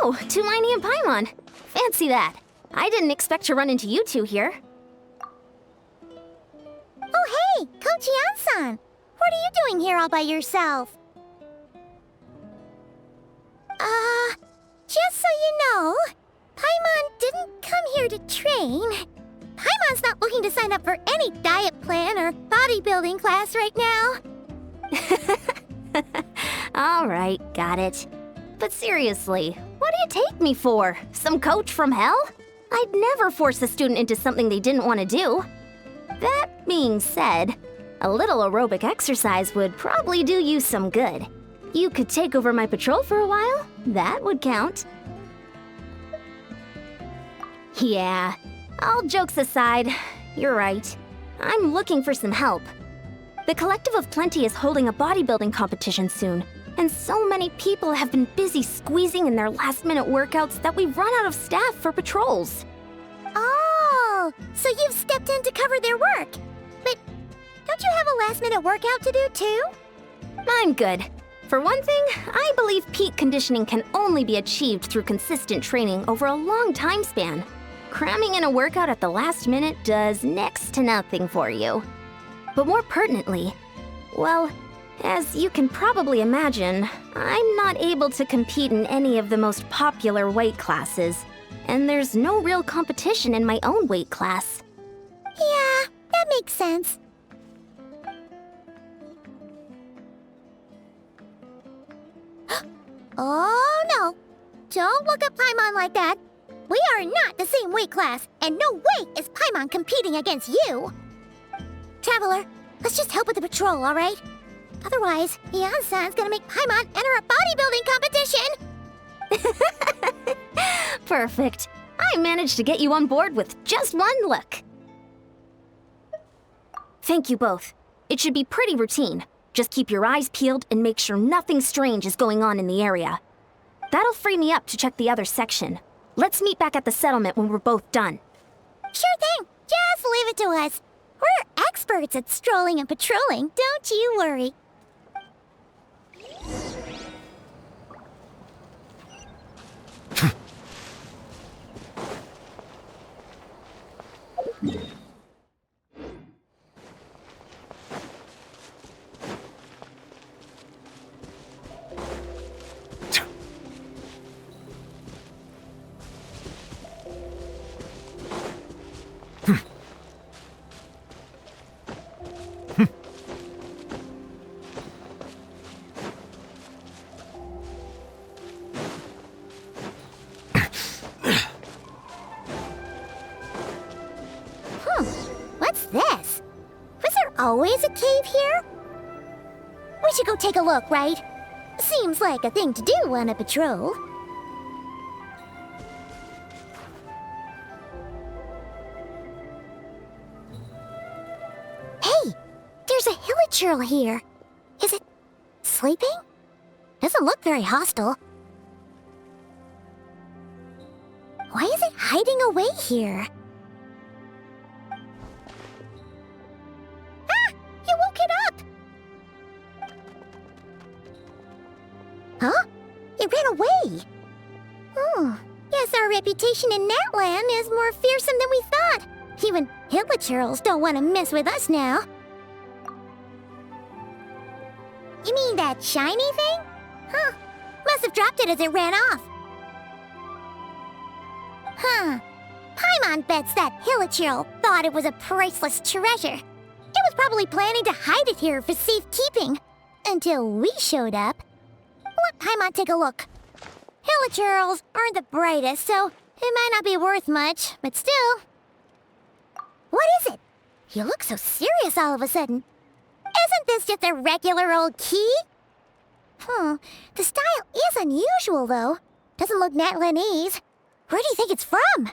Oh, Tumini and Paimon. Fancy that. I didn't expect to run into you two here. Oh hey, Coach Yan-san! What are you doing here all by yourself? Just so you know, Paimon didn't come here to train. Paimon's not looking to sign up for any diet plan or bodybuilding class right now. Alright, got it. But seriously, what do you take me for? Some coach from hell? I'd never force a student into something they didn't want to do. That being said, a little aerobic exercise would probably do you some good. You could take over my patrol for a while. That would count. Yeah, all jokes aside, you're right. I'm looking for some help. The Collective of Plenty is holding a bodybuilding competition soon, and so many people have been busy squeezing in their last-minute workouts that we've run out of staff for patrols. Oh, so you've stepped in to cover their work. But don't you have a last-minute workout to do too? I'm good. For one thing, I believe peak conditioning can only be achieved through consistent training over a long time span. Cramming in a workout at the last minute does next to nothing for you. But more pertinently, well, as you can probably imagine, I'm not able to compete in any of the most popular weight classes, and there's no real competition in my own weight class. Yeah, that makes sense. Oh no! Don't look at Paimon like that! We are not the same weight class, and no way is Paimon competing against you! Traveler, let's just help with the patrol, alright? Otherwise, Yan-san's gonna make Paimon enter a bodybuilding competition! Perfect. I managed to get you on board with just one look. Thank you both. It should be pretty routine. Just keep your eyes peeled and make sure nothing strange is going on in the area. That'll free me up to check the other section. Let's meet back at the settlement when we're both done. Sure thing. Just leave it to us. We're experts at strolling and patrolling, don't you worry. What's this? Was there always a cave here? We should go take a look, right? Seems like a thing to do on a patrol. Hey! There's a hilichurl here. Is it sleeping? Doesn't look very hostile. Why is it hiding away here? You woke it up! Huh? It ran away! Oh, guess our reputation in Natlan is more fearsome than we thought. Even hilichurls don't want to mess with us now. You mean that shiny thing? Huh. Must have dropped it as it ran off. Huh. Paimon bets that hilichurl thought it was a priceless treasure. It was probably planning to hide it here for safekeeping. Until we showed up. Let Paimon take a look. Hilichurls aren't the brightest, so it might not be worth much, but still. What is it? You look so serious all of a sudden. Isn't this just a regular old key? The style is unusual, though. Doesn't look Natlanese. Where do you think it's from?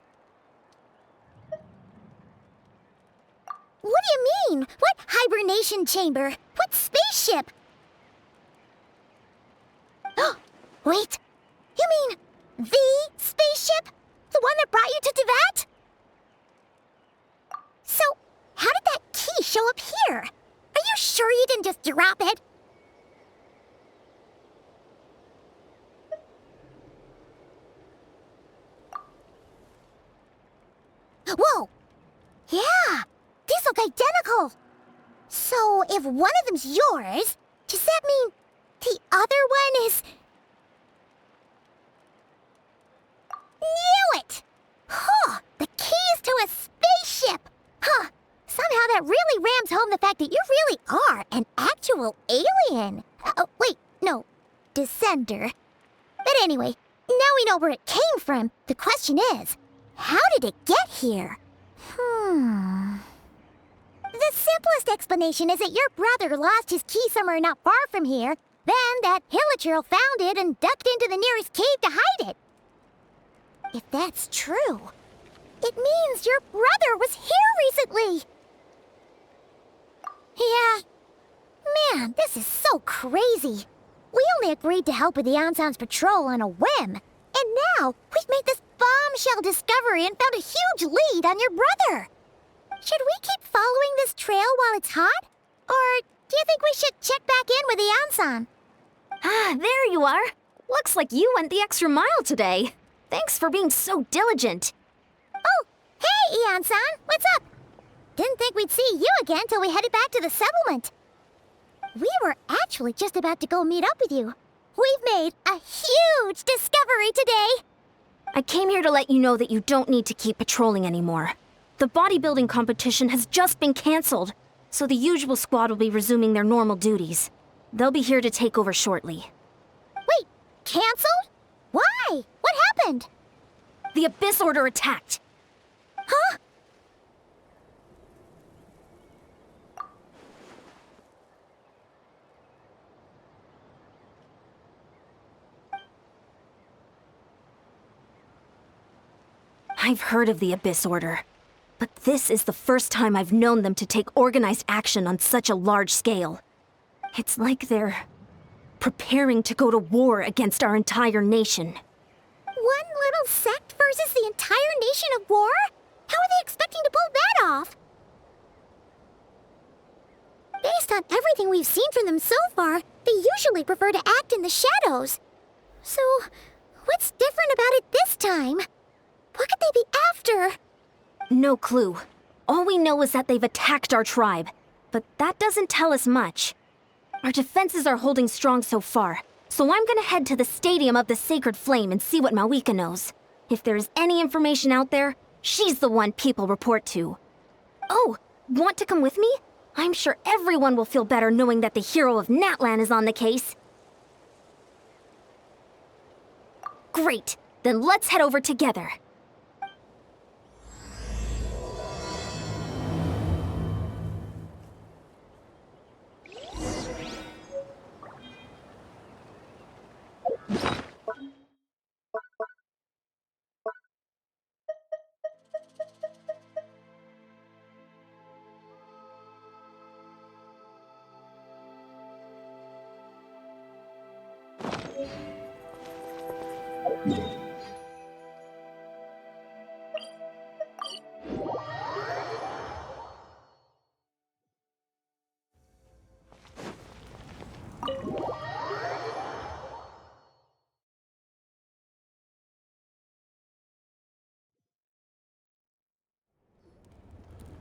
What do you mean? What hibernation chamber? What spaceship? Wait, you mean the spaceship? The one that brought you to Teyvat? So, how did that key show up here? Are you sure you didn't just drop it? if one of them's yours, does that mean the other one is... Knew it! Huh, the keys to a spaceship! Huh, somehow that really rams home the fact that you really are an actual alien. Oh, wait, no, descender. But anyway, now we know where it came from. The question is, how did it get here? The simplest explanation is that your brother lost his key somewhere not far from here. Then that Hilichurl found it and ducked into the nearest cave to hide it. If that's true, it means your brother was here recently. Yeah. Man, this is so crazy. We only agreed to help with the Anson's patrol on a whim. And now we've made this bombshell discovery and found a huge lead on your brother. Should we keep following this trail while it's hot? Or do you think we should check back in with the Anson? Ah, there you are. Looks like you went the extra mile today. Thanks for being so diligent. Oh, hey, Eon-san, what's up? Didn't think we'd see you again till we headed back to the settlement. We were actually just about to go meet up with you. We've made a huge discovery today. I came here to let you know that you don't need to keep patrolling anymore. The bodybuilding competition has just been canceled, so the usual squad will be resuming their normal duties. They'll be here to take over shortly. Wait, canceled? Why? What happened? The Abyss Order attacked. Huh? I've heard of the Abyss Order, but this is the first time I've known them to take organized action on such a large scale. It's like they're preparing to go to war against our entire nation. One little sect versus the entire nation of war? How are they expecting to pull that off? Based on everything we've seen from them so far, they usually prefer to act in the shadows. So, what's different about it this time? What could they be after? No clue. All we know is that they've attacked our tribe, but that doesn't tell us much. Our defenses are holding strong so far, so I'm gonna head to the Stadium of the Sacred Flame and see what Mawika knows. If there's any information out there, she's the one people report to. Oh, want to come with me? I'm sure everyone will feel better knowing that the hero of Natlan is on the case. Great, then let's head over together.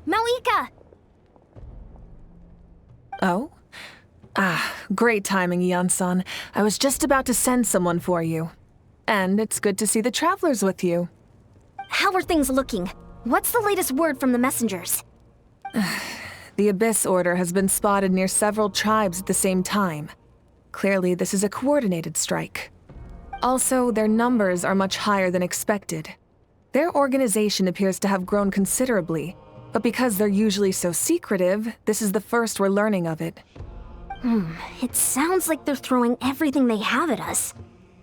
Mawika! Oh? Great timing, Eon-san. I was just about to send someone for you. And it's good to see the travelers with you. How are things looking? What's the latest word from the messengers? The Abyss Order has been spotted near several tribes at the same time. Clearly, this is a coordinated strike. Also, their numbers are much higher than expected. Their organization appears to have grown considerably, but because they're usually so secretive, this is the first we're learning of it. It sounds like they're throwing everything they have at us.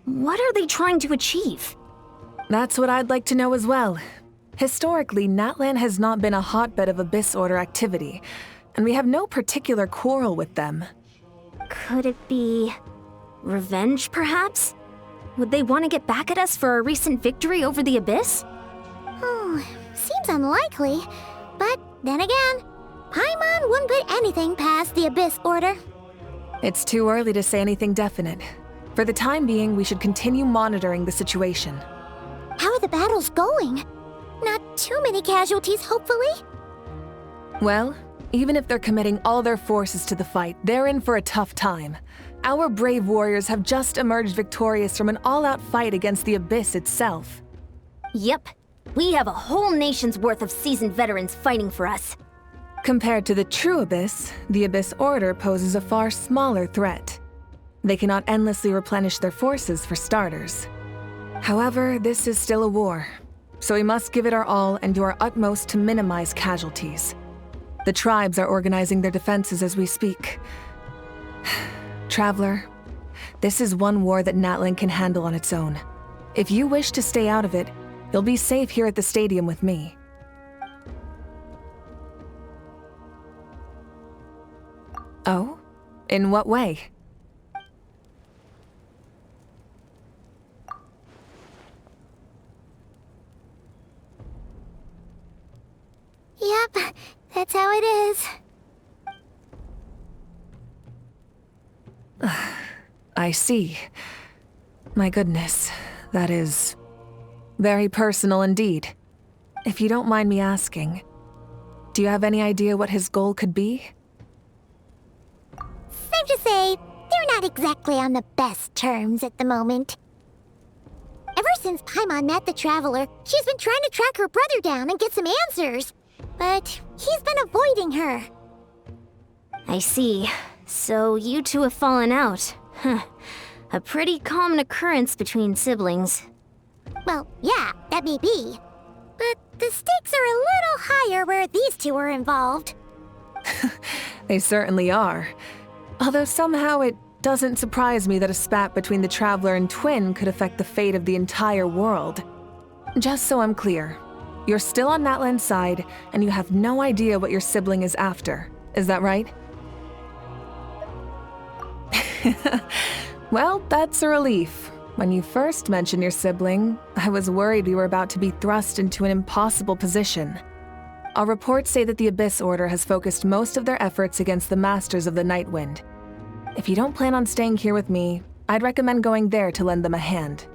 What are they trying to achieve? That's what I'd like to know as well. Historically, Natlan has not been a hotbed of Abyss Order activity, and we have no particular quarrel with them. Could it be revenge, perhaps? Would they want to get back at us for a recent victory over the Abyss? Seems unlikely. But then again, Paimon wouldn't put anything past the Abyss Order. It's too early to say anything definite. For the time being, we should continue monitoring the situation. How are the battles going? Not too many casualties, hopefully? Well, Even if they're committing all their forces to the fight, they're in for a tough time. Our brave warriors have just emerged victorious from an all-out fight against the Abyss itself. Yep. We have a whole nation's worth of seasoned veterans fighting for us. Compared to the true Abyss, the Abyss Order poses a far smaller threat. They cannot endlessly replenish their forces for starters. However, this is still a war, so we must give it our all and do our utmost to minimize casualties. The tribes are organizing their defenses as we speak. Traveler, this is one war that Natlan can handle on its own. If you wish to stay out of it, you'll be safe here at the stadium with me. Oh? In what way? Yep, that's how it is. I see. My goodness, that is very personal indeed. If you don't mind me asking, do you have any idea what his goal could be? Safe to say, they're not exactly on the best terms at the moment. Ever since Paimon met the Traveler, she's been trying to track her brother down and get some answers. But he's been avoiding her. I see. So you two have fallen out. Huh. A pretty common occurrence between siblings. Well, yeah, that may be. But the stakes are a little higher where these two are involved. They certainly are. Although somehow it doesn't surprise me that a spat between the Traveler and Twin could affect the fate of the entire world. Just so I'm clear, you're still on Natlan's side, and you have no idea what your sibling is after. Is that right? Well, that's a relief. When you first mentioned your sibling, I was worried we were about to be thrust into an impossible position. Our reports say that the Abyss Order has focused most of their efforts against the Masters of the Nightwind. If you don't plan on staying here with me, I'd recommend going there to lend them a hand.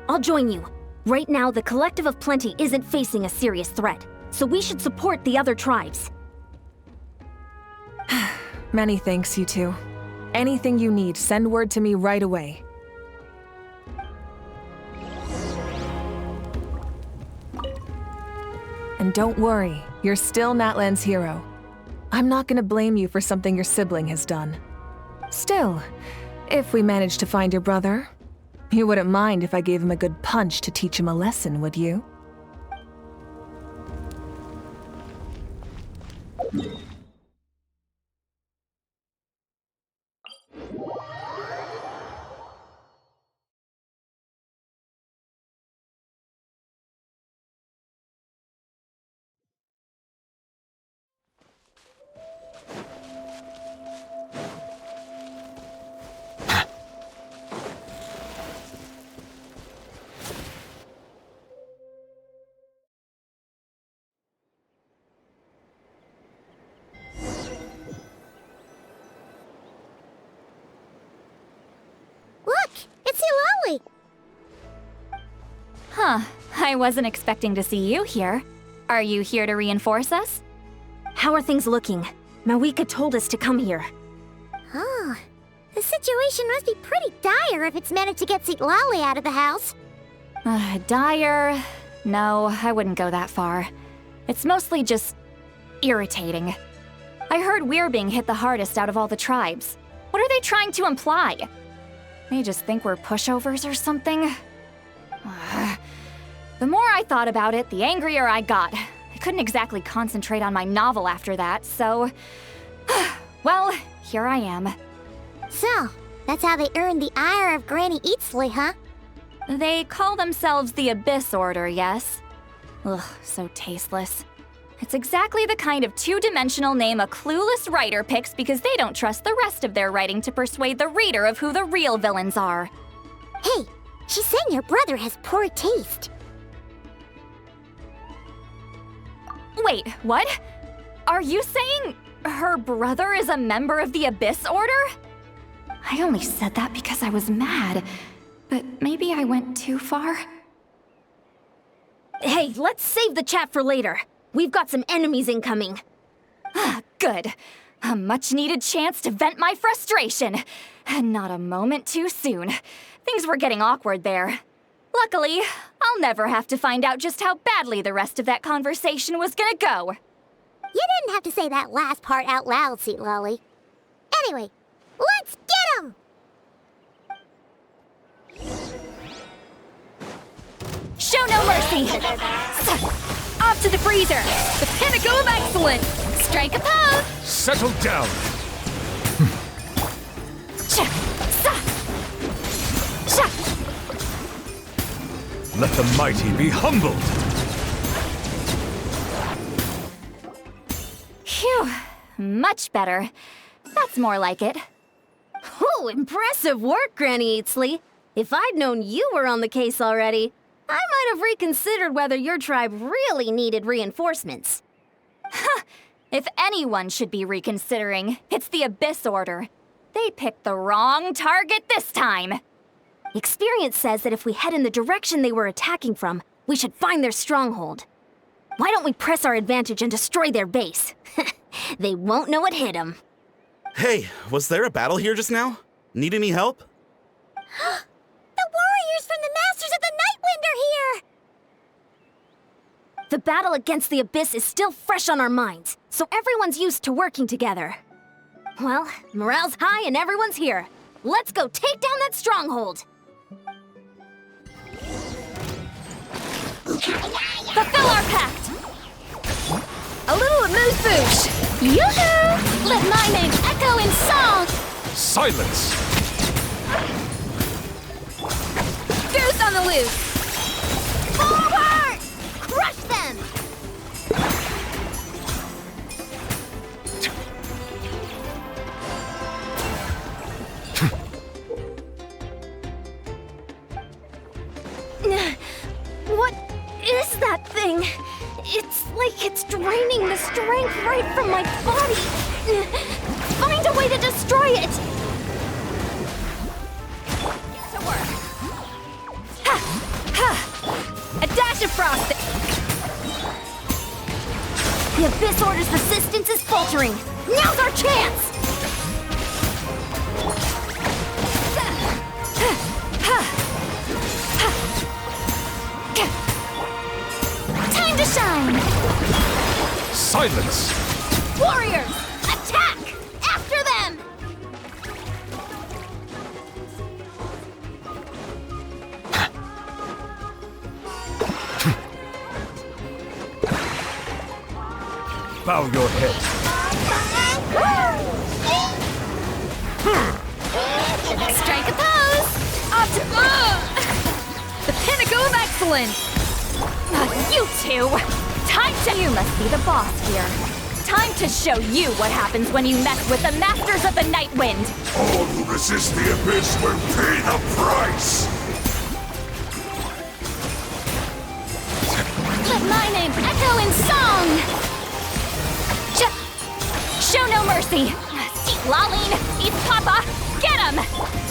I'll join you. Right now, the Collective of Plenty isn't facing a serious threat, so we should support the other tribes. Many thanks, you two. Anything you need, send word to me right away. And don't worry, you're still Natlan's hero. I'm not gonna blame you for something your sibling has done. Still, if we manage to find your brother, you wouldn't mind if I gave him a good punch to teach him a lesson, would you? Look, it's Eulalie! Huh, I wasn't expecting to see you here. Are you here to reinforce us? How are things looking? Mawika told us to come here. Oh, the situation must be pretty dire if it's managed to get Eulalie out of the house. Dire? No, I wouldn't go that far. It's mostly just irritating. I heard we're being hit the hardest out of all the tribes. What are they trying to imply? They just think we're pushovers or something? The more I thought about it, the angrier I got. I couldn't exactly concentrate on my novel after that, so... well, here I am. So, that's how they earned the ire of Granny Eatsley, huh? They call themselves the Abyss Order, yes? Ugh, so tasteless. It's exactly the kind of two-dimensional name a clueless writer picks because they don't trust the rest of their writing to persuade the reader of who the real villains are. Hey, she's saying your brother has poor taste. Wait, what? Are you saying her brother is a member of the Abyss Order? I only said that because I was mad, but maybe I went too far. Hey, let's save the chat for later. We've got some enemies incoming. Good. A much-needed chance to vent my frustration. And not a moment too soon. Things were getting awkward there. Luckily, I'll never have to find out just how badly the rest of that conversation was gonna go. You didn't have to say that last part out loud, Sweet Lolly. Anyway, let's get 'em! Show no mercy! Off to the freezer! The pinnacle of excellence! Strike a pose! Settle down! Let the mighty be humbled! Phew, much better. That's more like it. Oh, impressive work, Granny Eatsley. If I'd known you were on the case already, I might have reconsidered whether your tribe really needed reinforcements. If anyone should be reconsidering, it's the Abyss Order. They picked the wrong target this time. Experience says that if we head in the direction they were attacking from, we should find their stronghold. Why don't we press our advantage and destroy their base? They won't know what hit them. Hey, was there a battle here just now? Need any help? The warriors from the Masters of the Nightwind are here! The battle against the Abyss is still fresh on our minds, so everyone's used to working together. Well, morale's high and everyone's here. Let's go take down that stronghold! Fulfill our pact! A little amuse-bouche! Yoo-hoo! Let my name echo in song! Silence! Goose on the loose! Forward! Crush them! What is that thing? It's like it's draining the strength right from my body. Find a way to destroy it! To work. Ha! Ha! A dash of frosting! The Abyss Order's resistance is faltering. Now's our chance! Time to shine! Silence! Warriors! Attack! After them! Bow your head. Strike a pose! The pinnacle of excellence! You two! Time to... You must be the boss here. Time to show you what happens when you mess with the Masters of the Nightwind! All who resist the Abyss will pay the price! Let my name echo in song! Show no mercy! See Laline, eat Papa, get him!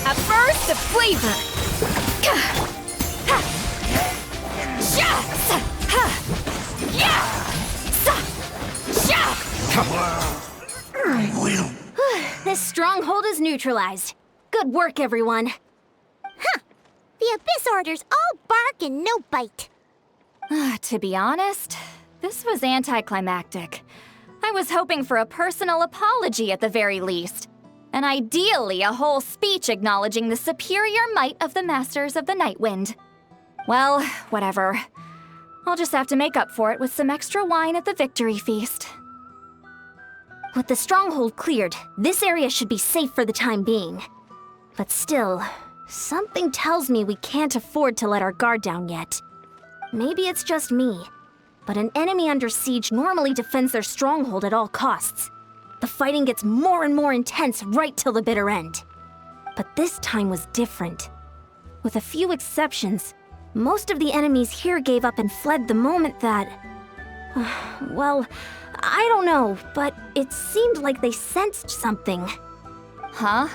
A burst of flavor! This stronghold is neutralized. Good work, everyone. The Abyss Order's all bark and no bite. To be honest, this was anticlimactic. I was hoping for a personal apology at the very least. And ideally, a whole speech acknowledging the superior might of the Masters of the Nightwind. Well, whatever. I'll just have to make up for it with some extra wine at the victory feast. With the stronghold cleared, this area should be safe for the time being. But still, something tells me we can't afford to let our guard down yet. Maybe it's just me, but an enemy under siege normally defends their stronghold at all costs. The fighting gets more and more intense right till the bitter end. But this time was different. With a few exceptions, most of the enemies here gave up and fled the moment that... well, I don't know, but it seemed like they sensed something. Huh?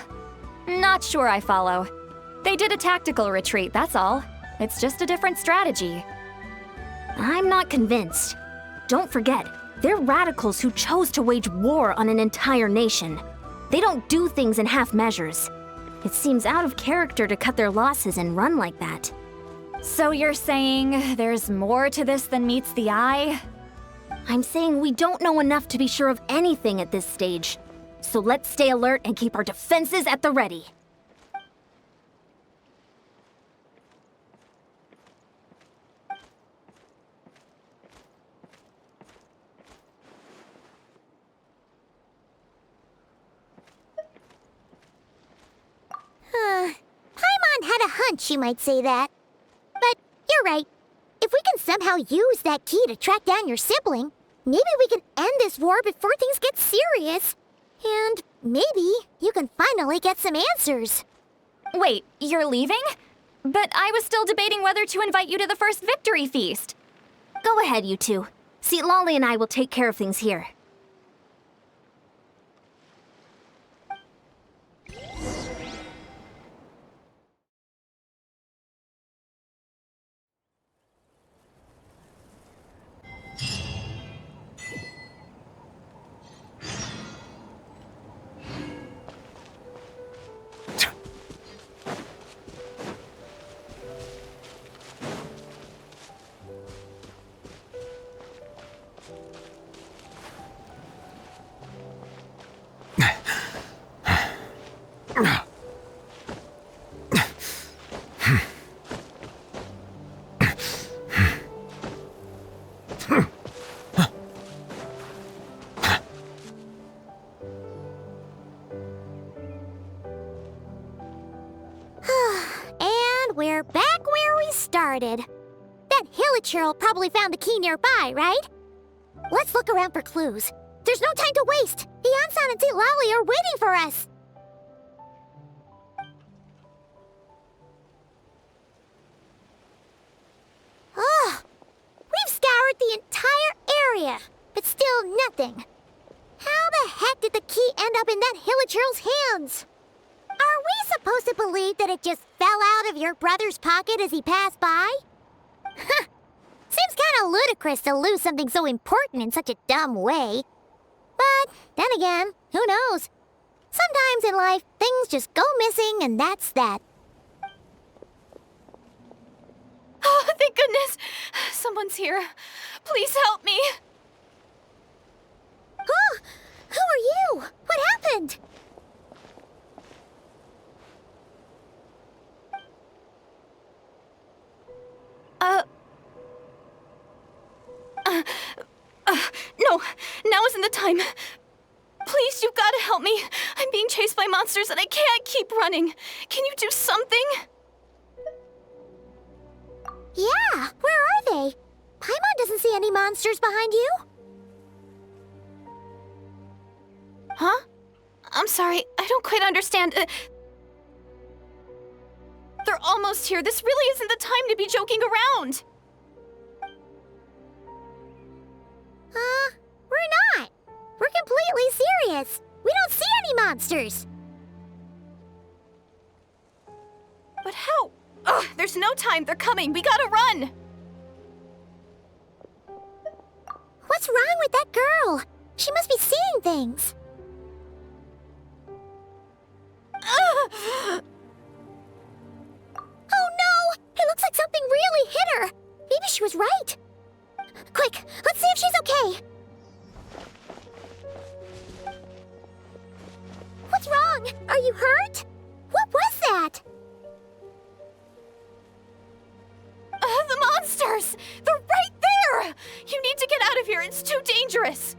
Not sure I follow. They did a tactical retreat, that's all. It's just a different strategy. I'm not convinced. Don't forget, They're radicals who chose to wage war on an entire nation. They don't do things in half measures. It seems out of character to cut their losses and run like that. So you're saying there's more to this than meets the eye? I'm saying we don't know enough to be sure of anything at this stage. So let's stay alert and keep our defenses at the ready. Paimon had a hunch you might say that. But you're right. If we can somehow use that key to track down your sibling, maybe we can end this war before things get serious. And maybe you can finally get some answers. Wait, you're leaving? But I was still debating whether to invite you to the first victory feast. Go ahead, you two. See, Lolly and I will take care of things here. And we're back where we started. That Hilichurl probably found the key nearby, right? Let's look around for clues. There's no time to waste. Yansan and Lolly are waiting for us. Ugh. We've scoured the entire area, but still nothing. How the heck did the key end up in that Hilichurl's hands? Are we supposed to believe that it just fell out of your brother's pocket as he passed by? Huh. Seems kinda ludicrous to lose something so important in such a dumb way. But then again, who knows? Sometimes in life, things just go missing and that's that. Oh, thank goodness! Someone's here. Please help me! Oh, who are you? What happened? No, now isn't the time. Please, you've got to help me. I'm being chased by monsters and I can't keep running. Can you do something? Yeah, where are they? Paimon doesn't see any monsters behind you. Huh? I'm sorry, I don't quite understand. They're almost here. This really isn't the time to be joking around. We're not. We're completely serious. We don't see any monsters. But how? Ugh, there's no time. They're coming. We gotta run. What's wrong with that girl? She must be seeing things. Ugh. Oh no! It looks like something really hit her. Maybe she was right. Quick, let's see if she's okay. What's wrong? Are you hurt? What was that? The monsters! They're right there! You need to get out of here. It's too dangerous.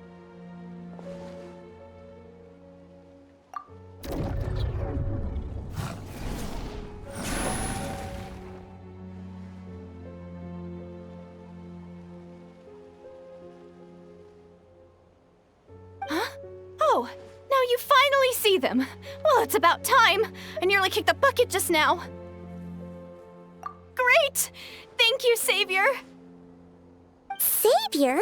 Huh? Oh, now you finally see them. Well, it's about time. I nearly kicked the bucket just now. Great! Thank you, Savior. Savior?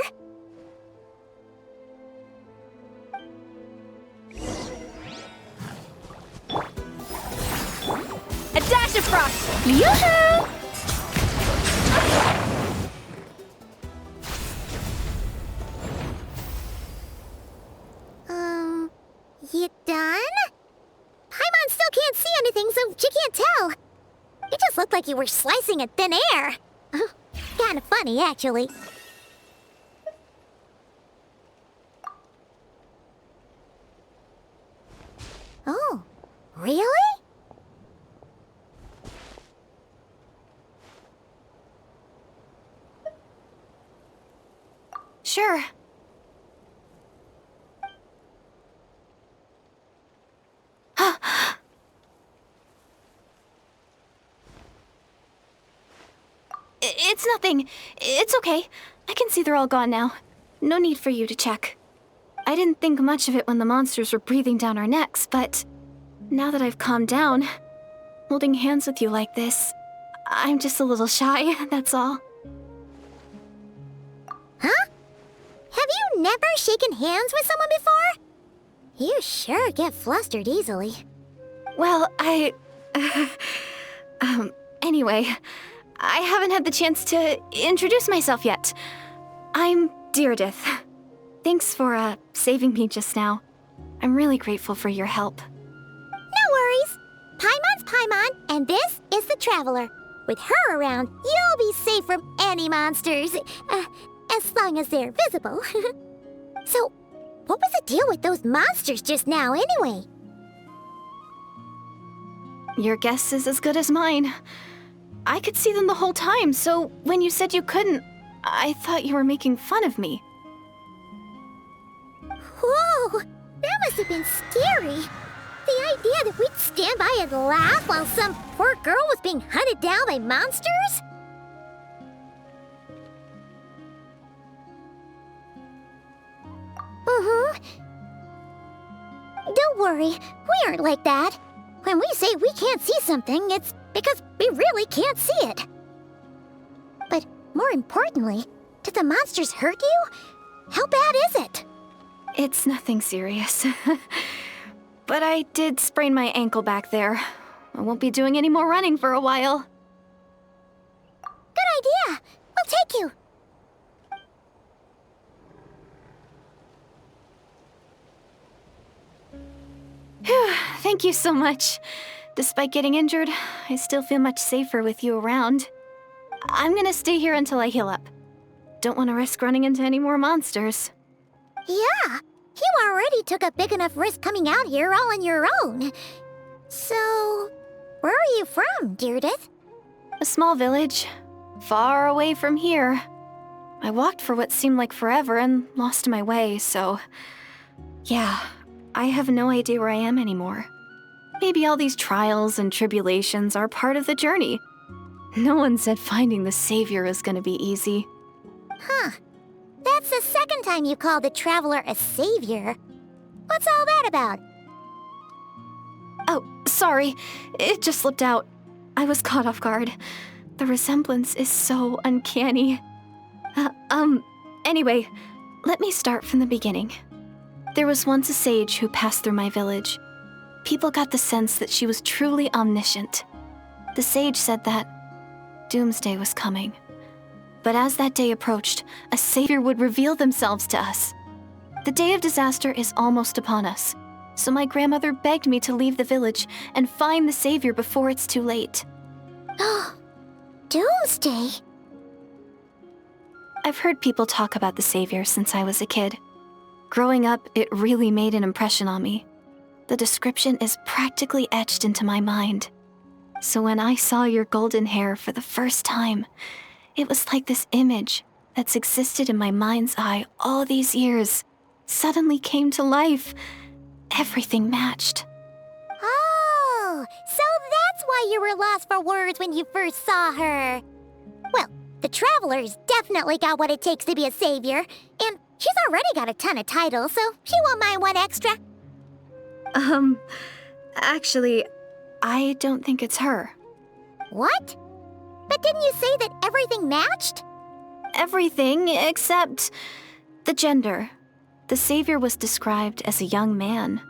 A dash of frost! Yoo-hoo! you were slicing at thin air. Kinda funny, actually. Oh, really? Sure. It's nothing. It's okay. I can see they're all gone now. No need for you to check. I didn't think much of it when the monsters were breathing down our necks, but now that I've calmed down, holding hands with you like this, I'm just a little shy, that's all. Huh? Have you never shaken hands with someone before? You sure get flustered easily. Well, anyway, I haven't had the chance to introduce myself yet. I'm Deirdith. Thanks for, saving me just now. I'm really grateful for your help. No worries. Paimon's Paimon, and this is the Traveler. With her around, you'll be safe from any monsters. As long as they're visible. So, what was the deal with those monsters just now, anyway? Your guess is as good as mine. I could see them the whole time, so when you said you couldn't, I thought you were making fun of me. Whoa! That must have been scary. The idea that we'd stand by and laugh while some poor girl was being hunted down by monsters? Don't worry, we aren't like that. When we say we can't see something, it's because we really can't see it. But more importantly, did the monsters hurt you? How bad is it? It's nothing serious. But I did sprain my ankle back there. I won't be doing any more running for a while. Good idea. We'll take you. Phew, thank you so much. Despite getting injured, I still feel much safer with you around. I'm gonna stay here until I heal up. Don't want to risk running into any more monsters. Yeah, you already took a big enough risk coming out here all on your own. So, where are you from, Deirdith? A small village, far away from here. I walked for what seemed like forever and lost my way, so... yeah, I have no idea where I am anymore. Maybe all these trials and tribulations are part of the journey. No one said finding the Savior is gonna be easy. Huh. That's the second time you called the Traveler a savior. What's all that about? Oh, sorry. It just slipped out. I was caught off guard. The resemblance is so uncanny. Anyway, let me start from the beginning. There was once a sage who passed through my village. People got the sense that she was truly omniscient. The sage said that doomsday was coming. But as that day approached, a savior would reveal themselves to us. The day of disaster is almost upon us, so my grandmother begged me to leave the village and find the savior before it's too late. Doomsday? I've heard people talk about the savior since I was a kid. Growing up, it really made an impression on me. The description is practically etched into my mind. So when I saw your golden hair for the first time, it was like this image that's existed in my mind's eye all these years suddenly came to life. Everything matched. Oh, so that's why you were lost for words when you first saw her. Well, the Traveler's definitely got what it takes to be a savior, and she's already got a ton of titles, so she won't mind one extra. Actually, I don't think it's her. What? But didn't you say that everything matched? Everything except the gender. The savior was described as a young man.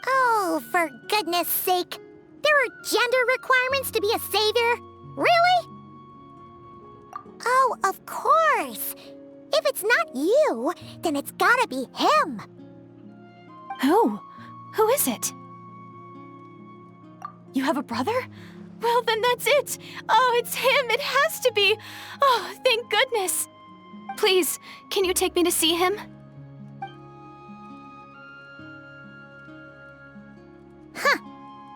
Oh, for goodness sake. There are gender requirements to be a savior? Really? Oh, of course. If it's not you, then it's gotta be him. Who? Who is it? You have a brother? Well, then that's it. Oh, it's him. It has to be. Oh, thank goodness. Please, can you take me to see him?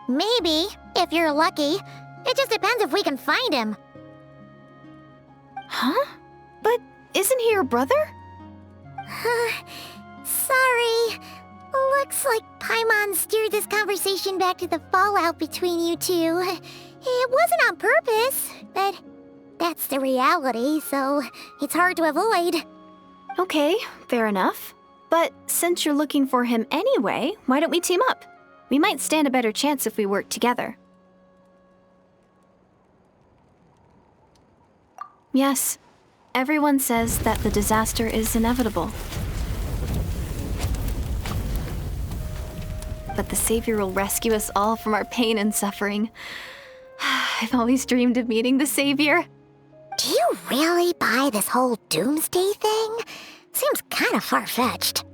Maybe, if you're lucky. It just depends if we can find him. Huh? But isn't he your brother? Sorry. Looks like Paimon steered this conversation back to the fallout between you two. It wasn't on purpose, but that's the reality, so it's hard to avoid. Okay, fair enough. But since you're looking for him anyway, why don't we team up? We might stand a better chance if we work together. Yes, everyone says that the disaster is inevitable. But the Savior will rescue us all from our pain and suffering. I've always dreamed of meeting the Savior. Do you really buy this whole doomsday thing? Seems kind of far-fetched.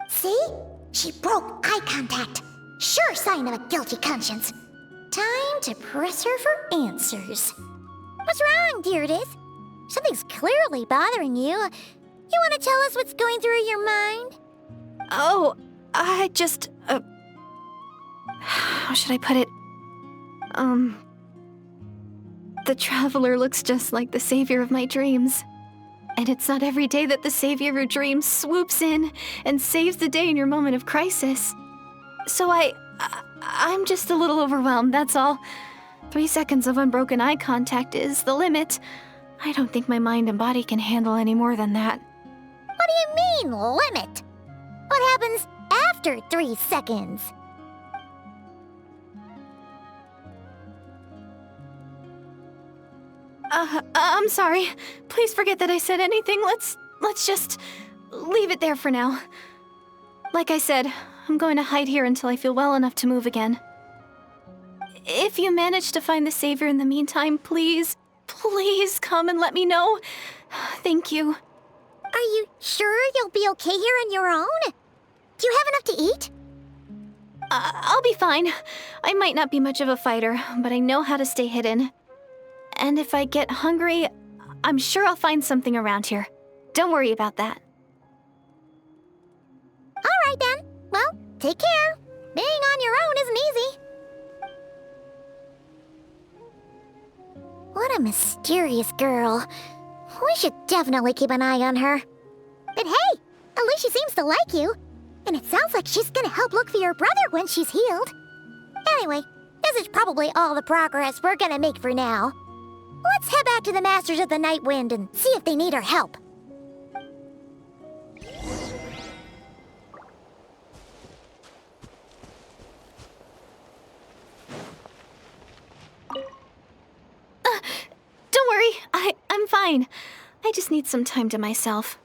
See? She broke eye contact. Sure sign of a guilty conscience. Time to press her for answers. What's wrong, Deirdis? Something's clearly bothering you. You want to tell us what's going through your mind? Oh, I just, how should I put it? The Traveler looks just like the Savior of my dreams. And it's not every day that the Savior of your dreams swoops in and saves the day in your moment of crisis. So I'm just a little overwhelmed, that's all. 3 seconds of unbroken eye contact is the limit. I don't think my mind and body can handle any more than that. What do you mean, limit? What happens after 3 seconds? I'm sorry. Please forget that I said anything. Let's just leave it there for now. Like I said, I'm going to hide here until I feel well enough to move again. If you manage to find the Savior in the meantime, please come and let me know. Thank you. Are you sure you'll be okay here on your own? Do you have enough to eat? I'll be fine. I might not be much of a fighter, but I know how to stay hidden. And if I get hungry, I'm sure I'll find something around here. Don't worry about that. All right then. Well, take care. Being on your own isn't easy. What a mysterious girl. We should definitely keep an eye on her. But hey, at least she seems to like you. And it sounds like she's gonna help look for your brother when she's healed. Anyway, this is probably all the progress we're gonna make for now. Let's head back to the Masters of the Night Wind and see if they need our help. Don't worry, I'm fine. I just need some time to myself.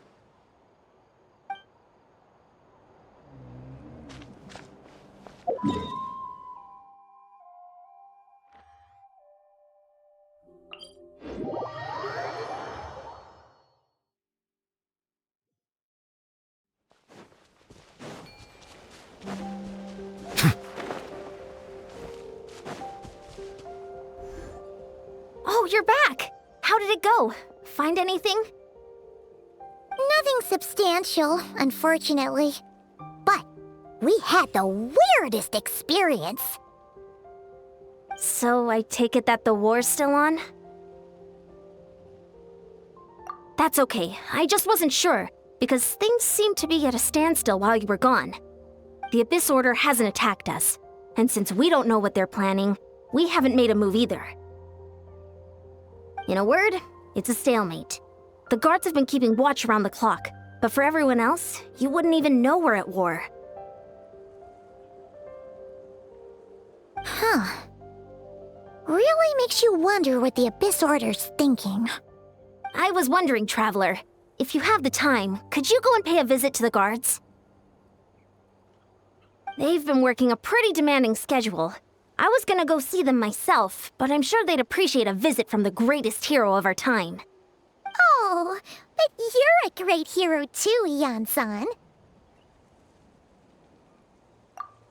Oh, you're back! How did it go? Find anything? Nothing substantial, unfortunately. But we had the weirdest experience. So I take it that the war's still on? That's okay. I just wasn't sure, because things seemed to be at a standstill while you were gone. The Abyss Order hasn't attacked us, and since we don't know what they're planning, we haven't made a move either. In a word, it's a stalemate. The guards have been keeping watch around the clock, but for everyone else, you wouldn't even know we're at war. Huh. Really makes you wonder what the Abyss Order's thinking. I was wondering, Traveler, if you have the time, could you go and pay a visit to the guards? They've been working a pretty demanding schedule. I was gonna go see them myself, but I'm sure they'd appreciate a visit from the greatest hero of our time. Oh, but you're a great hero too, Yan-san.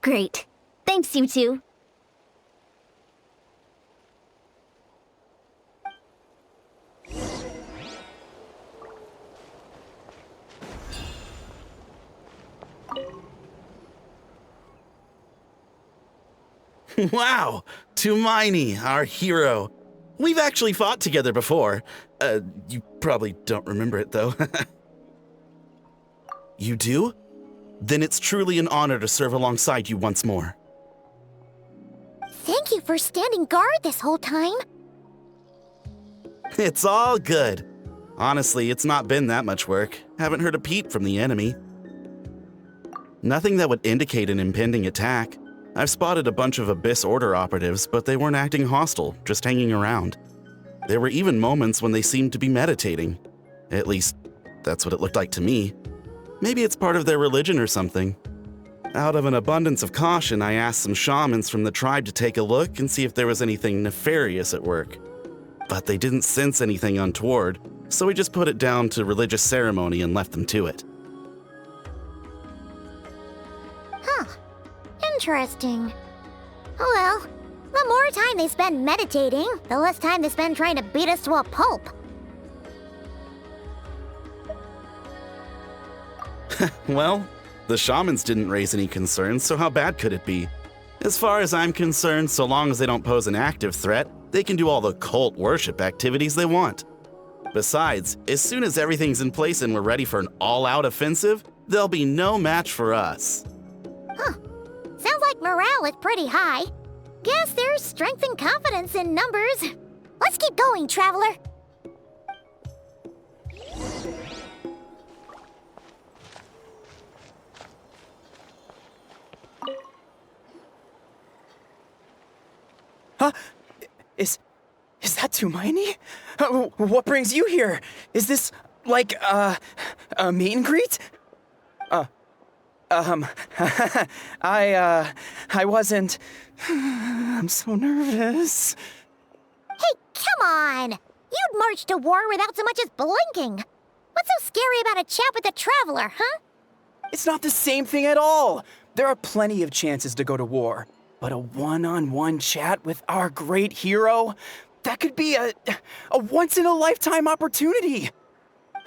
Great. Thanks, you two. Wow, Tumaini, our hero. We've actually fought together before. You probably don't remember it, though. You do? Then it's truly an honor to serve alongside you once more. Thank you for standing guard this whole time. It's all good. Honestly, it's not been that much work. Haven't heard a peep from the enemy. Nothing that would indicate an impending attack. I've spotted a bunch of Abyss Order operatives, but they weren't acting hostile, just hanging around. There were even moments when they seemed to be meditating. At least, that's what it looked like to me. Maybe it's part of their religion or something. Out of an abundance of caution, I asked some shamans from the tribe to take a look and see if there was anything nefarious at work. But they didn't sense anything untoward, so we just put it down to religious ceremony and left them to it. Huh. Interesting. Oh well, the more time they spend meditating, the less time they spend trying to beat us to a pulp. Well, the shamans didn't raise any concerns, so how bad could it be? As far as I'm concerned, so long as they don't pose an active threat, they can do all the cult worship activities they want. Besides, as soon as everything's in place and we're ready for an all-out offensive, there'll be no match for us. Huh. Sounds like morale is pretty high. Guess there's strength and confidence in numbers. Let's keep going, traveler. Huh? Is that Tumaini? What brings you here? Is this, like, a meet and greet? I wasn't... I'm so nervous. Hey, come on! You'd march to war without so much as blinking. What's so scary about a chat with a traveler, huh? It's not the same thing at all. There are plenty of chances to go to war. But a one-on-one chat with our great hero? That could be a once-in-a-lifetime opportunity.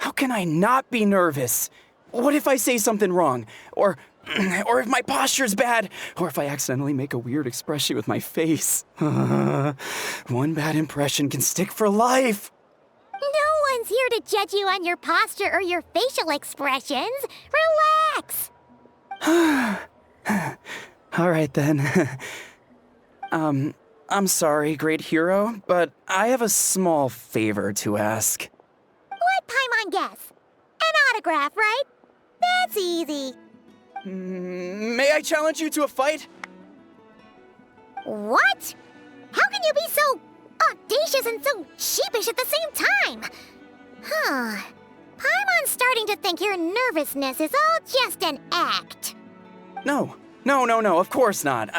How can I not be nervous? What if I say something wrong? Or if my posture's bad? Or if I accidentally make a weird expression with my face? One bad impression can stick for life. No one's here to judge you on your posture or your facial expressions. Relax. All right, then. I'm sorry, great hero, but I have a small favor to ask. Let Paimon guess. An autograph, right? That's easy. May I challenge you to a fight? What? How can you be so audacious and so sheepish at the same time? Huh. Paimon's starting to think your nervousness is all just an act. No, of course not.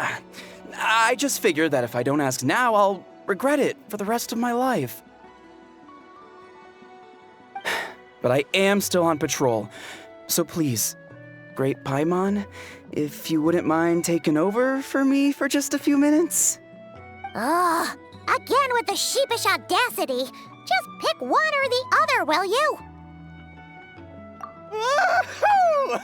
I just figured that if I don't ask now, I'll regret it for the rest of my life. But I am still on patrol, so please, Great Paimon, if you wouldn't mind taking over for me for just a few minutes? Ugh, again with the sheepish audacity. Just pick one or the other, will you? Woohoo!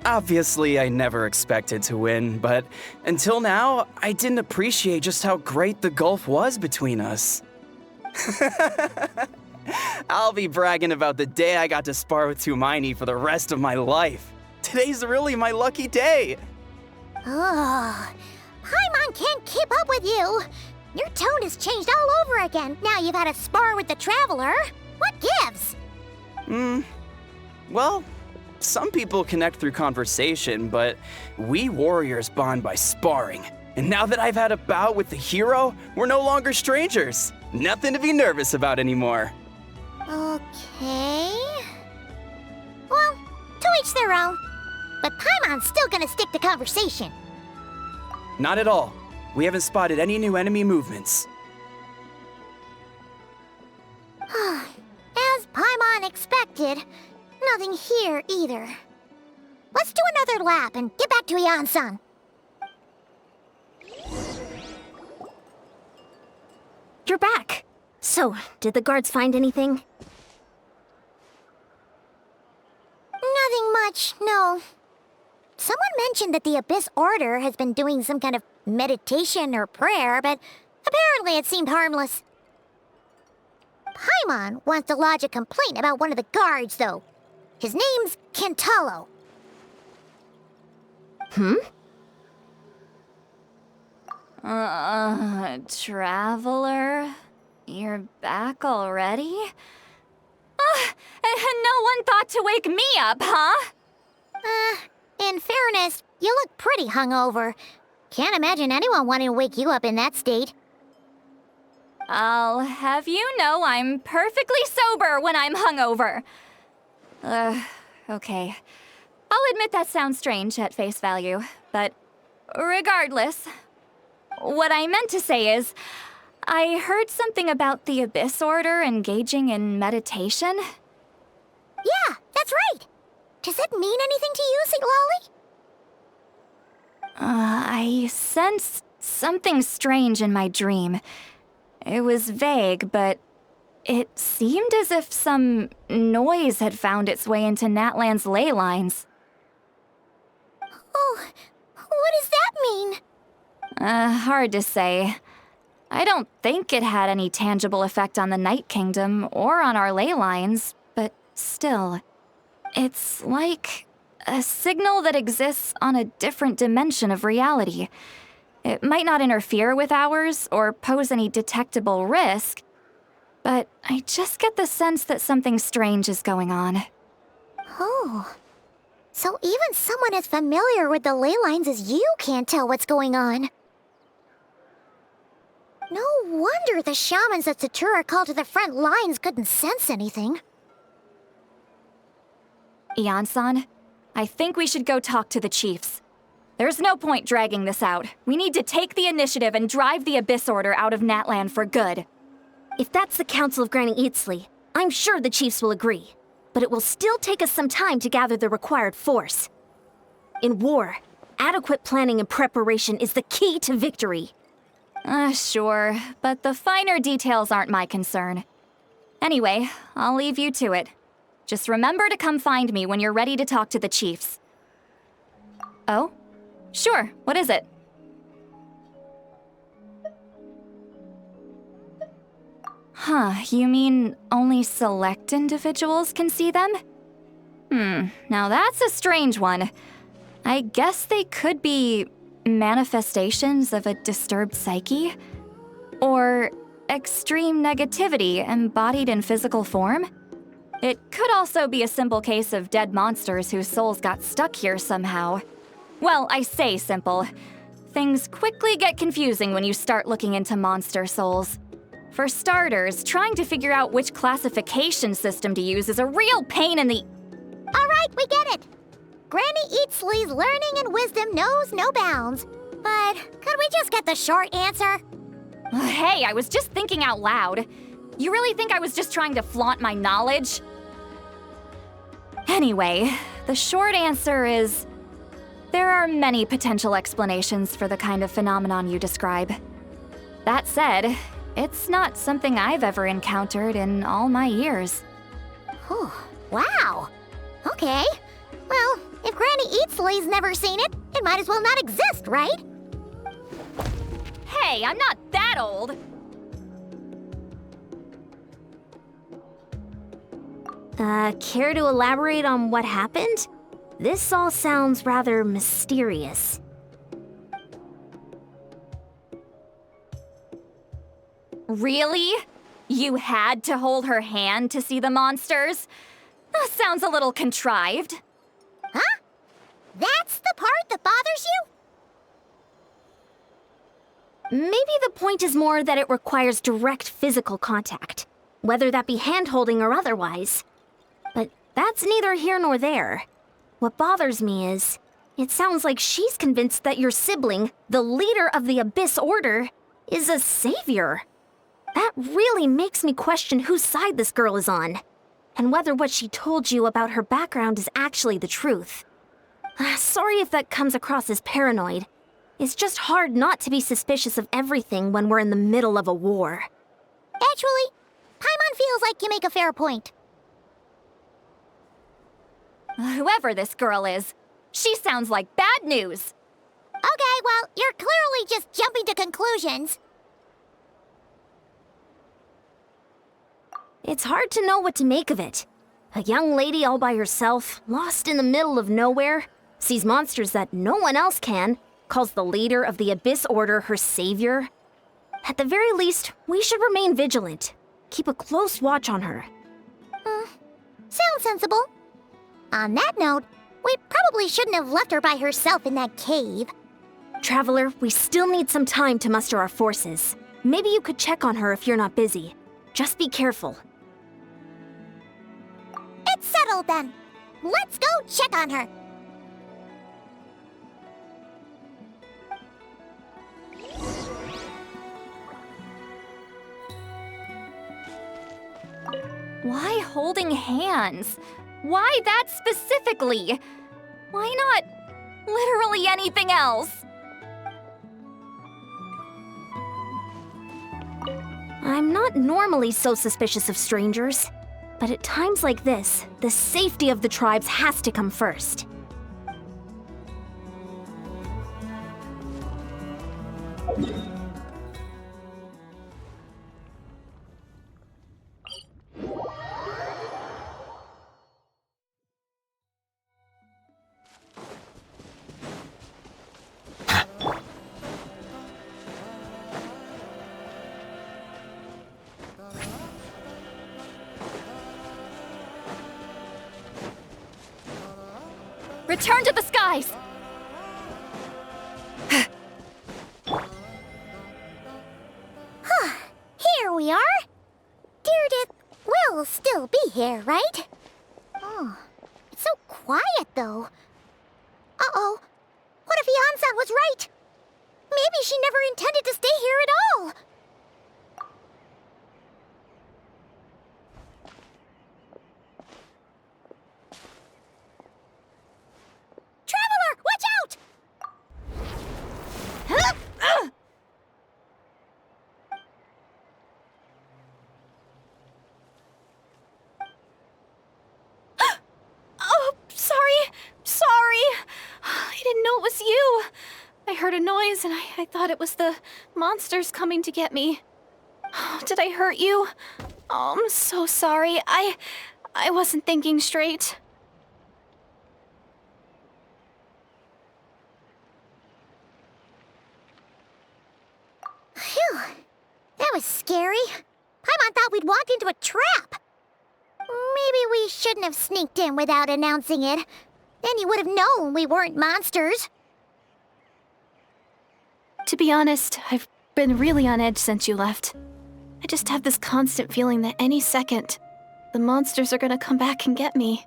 Obviously, I never expected to win, but until now, I didn't appreciate just how great the gulf was between us. I'll be bragging about the day I got to spar with Tumaini for the rest of my life. Today's really my lucky day. Ugh, Paimon can't keep up with you. Your tone has changed all over again. Now you've had a spar with the Traveler. What gives? Well, some people connect through conversation, but we warriors bond by sparring. And now that I've had a bout with the hero, we're no longer strangers. Nothing to be nervous about anymore. Okay. Well, to each their own. But Paimon's still gonna stick to conversation. Not at all. We haven't spotted any new enemy movements. As Paimon expected, nothing here either. Let's do another lap and get back to Yan-san. You're back. So, did the guards find anything? Nothing much, no. Someone mentioned that the Abyss Order has been doing some kind of meditation or prayer, but apparently it seemed harmless. Paimon wants to lodge a complaint about one of the guards, though. His name's Kentaro. Traveler? You're back already? And no one thought to wake me up, huh? In fairness, you look pretty hungover. Can't imagine anyone wanting to wake you up in that state. I'll have you know I'm perfectly sober when I'm hungover. Okay. I'll admit that sounds strange at face value, but regardless, what I meant to say is, I heard something about the Abyss Order engaging in meditation. Yeah, that's right. Does it mean anything to you, St. Lolly? I sensed something strange in my dream. It was vague, but it seemed as if some noise had found its way into Natlan's ley lines. Oh, what does that mean? Hard to say. I don't think it had any tangible effect on the Night Kingdom or on our ley lines, but still. It's like a signal that exists on a different dimension of reality. It might not interfere with ours or pose any detectable risk, but I just get the sense that something strange is going on. Oh. So even someone as familiar with the ley lines as you can't tell what's going on. No wonder the shamans that Satura called to the front lines couldn't sense anything. Yan-san, I think we should go talk to the chiefs. There's no point dragging this out. We need to take the initiative and drive the Abyss Order out of Natlan for good. If that's the Council of Granny Eatsley, I'm sure the chiefs will agree. But it will still take us some time to gather the required force. In war, adequate planning and preparation is the key to victory. Sure, but the finer details aren't my concern. Anyway, I'll leave you to it. Just remember to come find me when you're ready to talk to the chiefs. Oh? Sure, what is it? Huh, you mean only select individuals can see them? Now that's a strange one. I guess they could be manifestations of a disturbed psyche? Or extreme negativity embodied in physical form? It could also be a simple case of dead monsters whose souls got stuck here somehow. Well, I say simple. Things quickly get confusing when you start looking into monster souls. For starters, trying to figure out which classification system to use is a real pain in the... All right, we get it. Granny Eatsley's learning and wisdom knows no bounds. But could we just get the short answer? Hey, I was just thinking out loud. You really think I was just trying to flaunt my knowledge? Anyway, the short answer is... there are many potential explanations for the kind of phenomenon you describe. That said, it's not something I've ever encountered in all my years. Oh, wow. Okay. Well, if Granny Eatsley's never seen it, it might as well not exist, right? Hey, I'm not that old! Care to elaborate on what happened? This all sounds rather mysterious. Really? You had to hold her hand to see the monsters? Sounds a little contrived. That's the part that bothers you? Maybe the point is more that it requires direct physical contact, whether that be hand-holding or otherwise. But that's neither here nor there. What bothers me is, it sounds like she's convinced that your sibling, the leader of the Abyss Order, is a savior. That really makes me question whose side this girl is on, and whether what she told you about her background is actually the truth. Sorry if that comes across as paranoid. It's just hard not to be suspicious of everything when we're in the middle of a war. Actually, Paimon feels like you make a fair point. Whoever this girl is, she sounds like bad news. Okay, well, you're clearly just jumping to conclusions. It's hard to know what to make of it. A young lady all by herself, lost in the middle of nowhere, sees monsters that no one else can, calls the leader of the Abyss Order her savior. At the very least, we should remain vigilant. Keep a close watch on her. Sounds sensible. On that note, we probably shouldn't have left her by herself in that cave. Traveler, we still need some time to muster our forces. Maybe you could check on her if you're not busy. Just be careful. It's settled then. Let's go check on her. Why holding hands? Why that specifically? Why not literally anything else? I'm not normally so suspicious of strangers, but at times like this, the safety of the tribes has to come first. Return to the skies! Here we are. Deardith will still be here, right? Oh, it's so quiet though. Uh-oh. What if Yansan was right? Maybe she never intended to stay here at all. Traveler, watch out! Oh, sorry. I didn't know it was you. I heard a noise and I thought it was the monsters coming to get me. Did I hurt you? Oh, I'm so sorry. I wasn't thinking straight. Phew. That was scary. Paimon thought we'd walked into a trap. Maybe we shouldn't have sneaked in without announcing it. Then you would have known we weren't monsters. To be honest, I've been really on edge since you left. I just have this constant feeling that any second, the monsters are gonna come back and get me.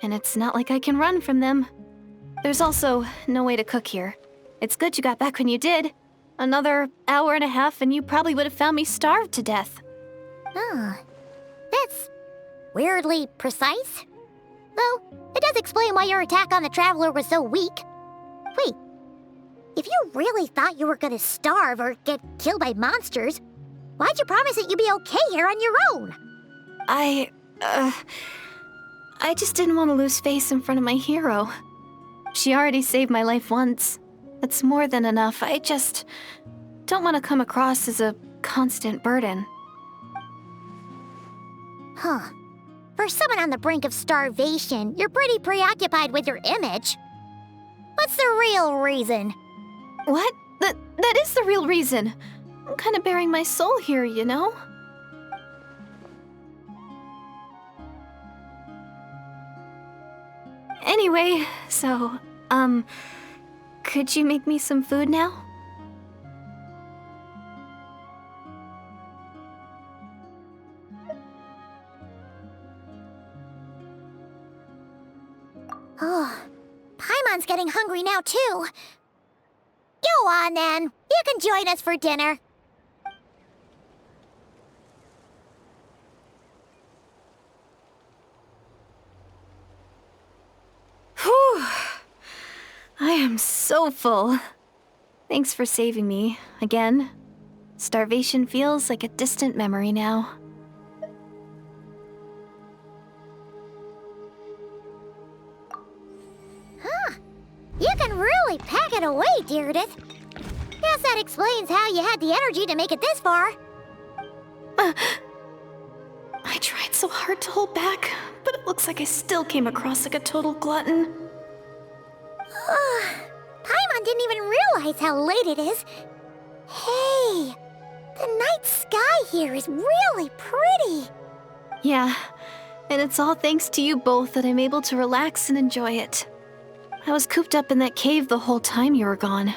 And it's not like I can run from them. There's also no way to cook here. It's good you got back when you did. Another hour and a half and you probably would have found me starved to death. Oh, that's weirdly precise. Though, it does explain why your attack on the Traveler was so weak. Wait, if you really thought you were gonna starve or get killed by monsters, why'd you promise that you'd be okay here on your own? I just didn't want to lose face in front of my hero. She already saved my life once. That's more than enough. I just don't want to come across as a constant burden. Huh. For someone on the brink of starvation, you're pretty preoccupied with your image. What's the real reason? What? That is the real reason. I'm kind of bearing my soul here, you know? Anyway, so Could you make me some food now? Oh, Paimon's getting hungry now, too. Go on, then. You can join us for dinner. Whew. I am so full. Thanks for saving me, again. Starvation feels like a distant memory now. You can really pack it away, Deardith. Guess that explains how you had the energy to make it this far. I tried so hard to hold back, but it looks like I still came across like a total glutton. Paimon didn't even realize how late it is. Hey, the night sky here is really pretty. Yeah, and it's all thanks to you both that I'm able to relax and enjoy it. I was cooped up in that cave the whole time you were gone.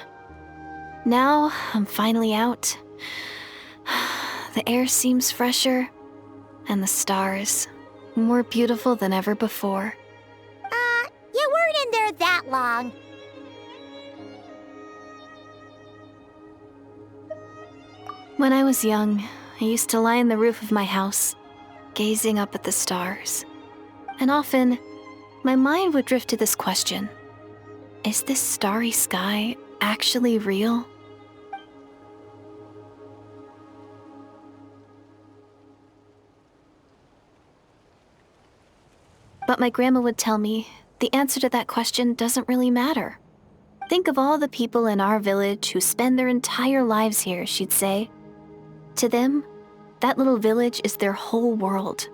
Now, I'm finally out. The air seems fresher, and the stars more beautiful than ever before. You weren't in there that long. When I was young, I used to lie on the roof of my house, gazing up at the stars. And often, my mind would drift to this question. Is this starry sky actually real? But my grandma would tell me the answer to that question doesn't really matter. Think of all the people in our village who spend their entire lives here, she'd say. To them, that little village is their whole world.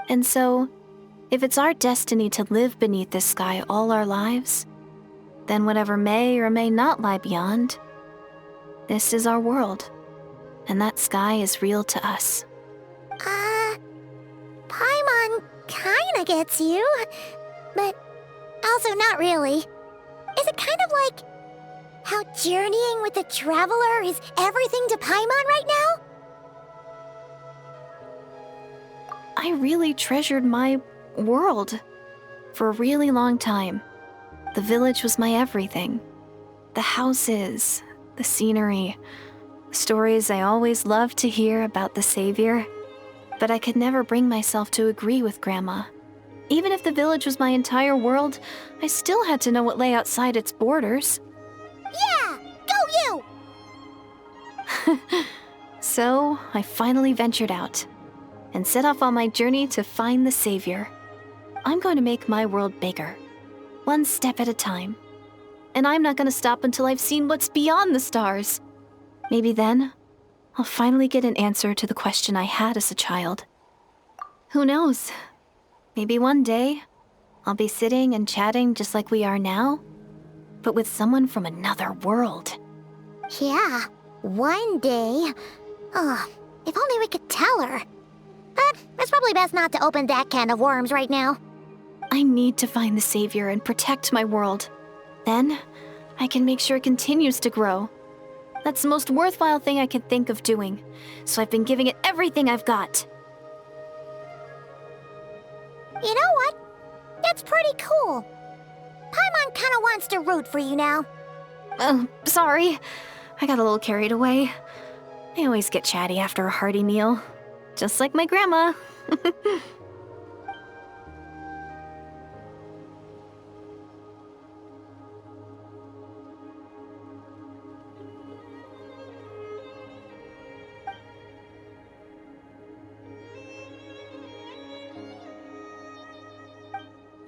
And so, if it's our destiny to live beneath this sky all our lives, then whatever may or may not lie beyond, this is our world, and that sky is real to us. Paimon kinda gets you, but also not really. Is it kind of like how journeying with the Traveler is everything to Paimon right now? I really treasured my world for a really long time. The village was my everything. The houses, the scenery, the stories I always loved to hear about the Savior. But I could never bring myself to agree with Grandma. Even if the village was my entire world, I still had to know what lay outside its borders. Yeah! Go you! So, I finally ventured out and set off on my journey to find the Savior. I'm going to make my world bigger, one step at a time. And I'm not going to stop until I've seen what's beyond the stars. Maybe then, I'll finally get an answer to the question I had as a child. Who knows? Maybe one day, I'll be sitting and chatting just like we are now, but with someone from another world. Yeah, one day. Oh, if only we could tell her. But it's probably best not to open that can of worms right now. I need to find the Savior and protect my world. Then, I can make sure it continues to grow. That's the most worthwhile thing I can think of doing, so I've been giving it everything I've got. You know what? It's pretty cool. Paimon kinda wants to root for you now. Sorry. I got a little carried away. I always get chatty after a hearty meal. Just like my grandma.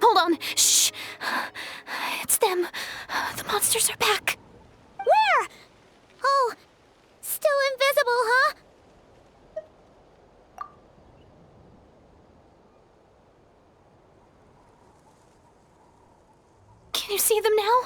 Hold on. Shh. It's them. The monsters are back. Where? Oh, still invisible, huh? Can you see them now?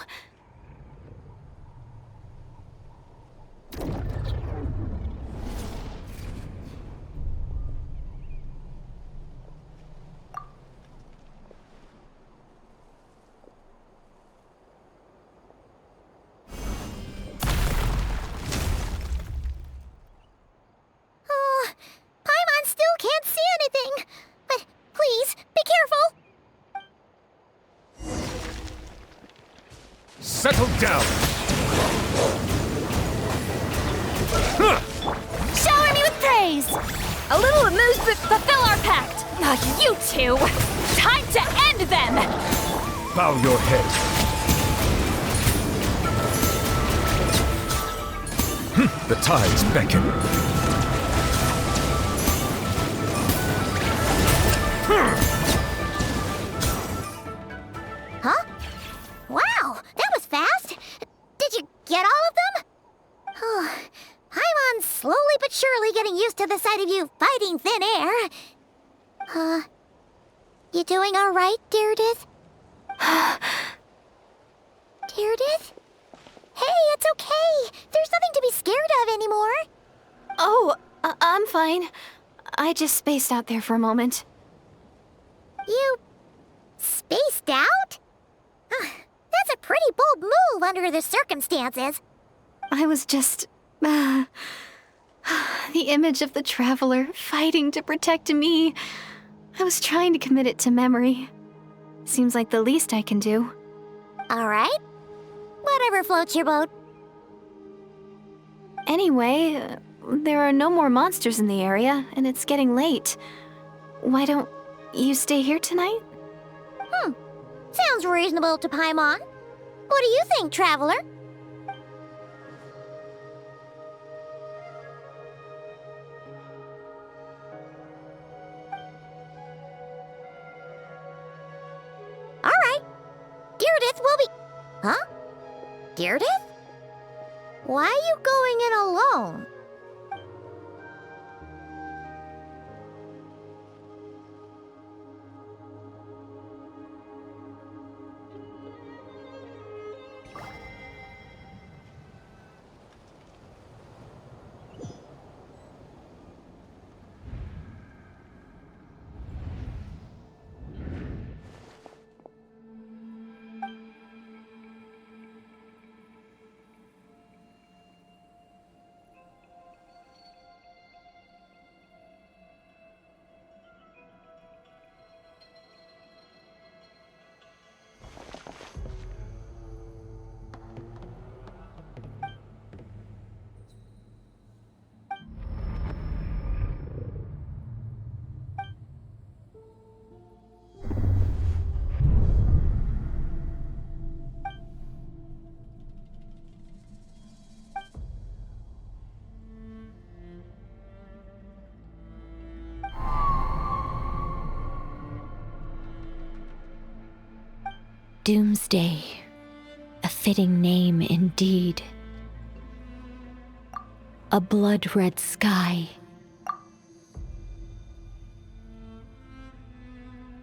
Settle down! Shower me with praise! A little amused but fulfill our pact! You two! Time to end them! Bow your head. The tides beckon. Huh? Wow, that was fast. Did you get all of them? Oh, Paimon's slowly but surely getting used to the sight of you fighting thin air. You doing all right, Deirdith? Deirdith? Hey, it's okay. There's nothing to be scared of anymore. Oh, I'm fine. I just spaced out there for a moment. You spaced out? That's a pretty bold move under the circumstances. I was just... the image of the Traveler fighting to protect me. I was trying to commit it to memory. Seems like the least I can do. All right. Whatever floats your boat. Anyway, there are no more monsters in the area, and it's getting late. Why don't you stay here tonight? Sounds reasonable to Paimon. What do you think, Traveler? All right. Deirdith will be... Huh? Deirdith? Why are you going in alone? Doomsday, a fitting name indeed. A blood-red sky.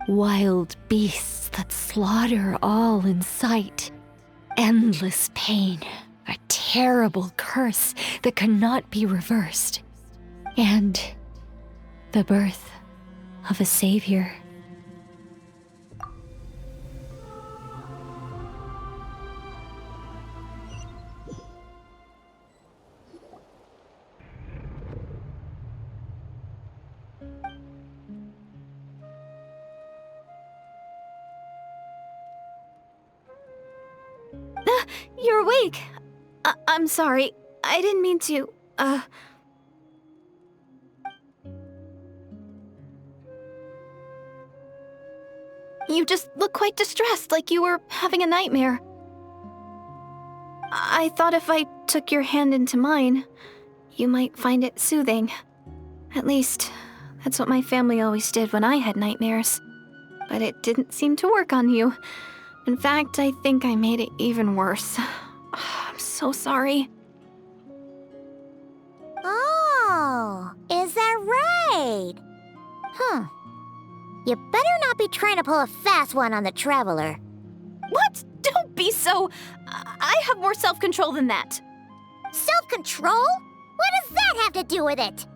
Wild beasts that slaughter all in sight. Endless pain, a terrible curse that cannot be reversed. And the birth of a savior. You're awake. I'm sorry. I didn't mean to, You just look quite distressed, like you were having a nightmare. I thought if I took your hand into mine, you might find it soothing. At least, that's what my family always did when I had nightmares. But it didn't seem to work on you. In fact, I think I made it even worse. I'm so sorry. Oh, is that right? You better not be trying to pull a fast one on the Traveler. What? Don't be so... I have more self-control than that. Self-control? What does that have to do with it?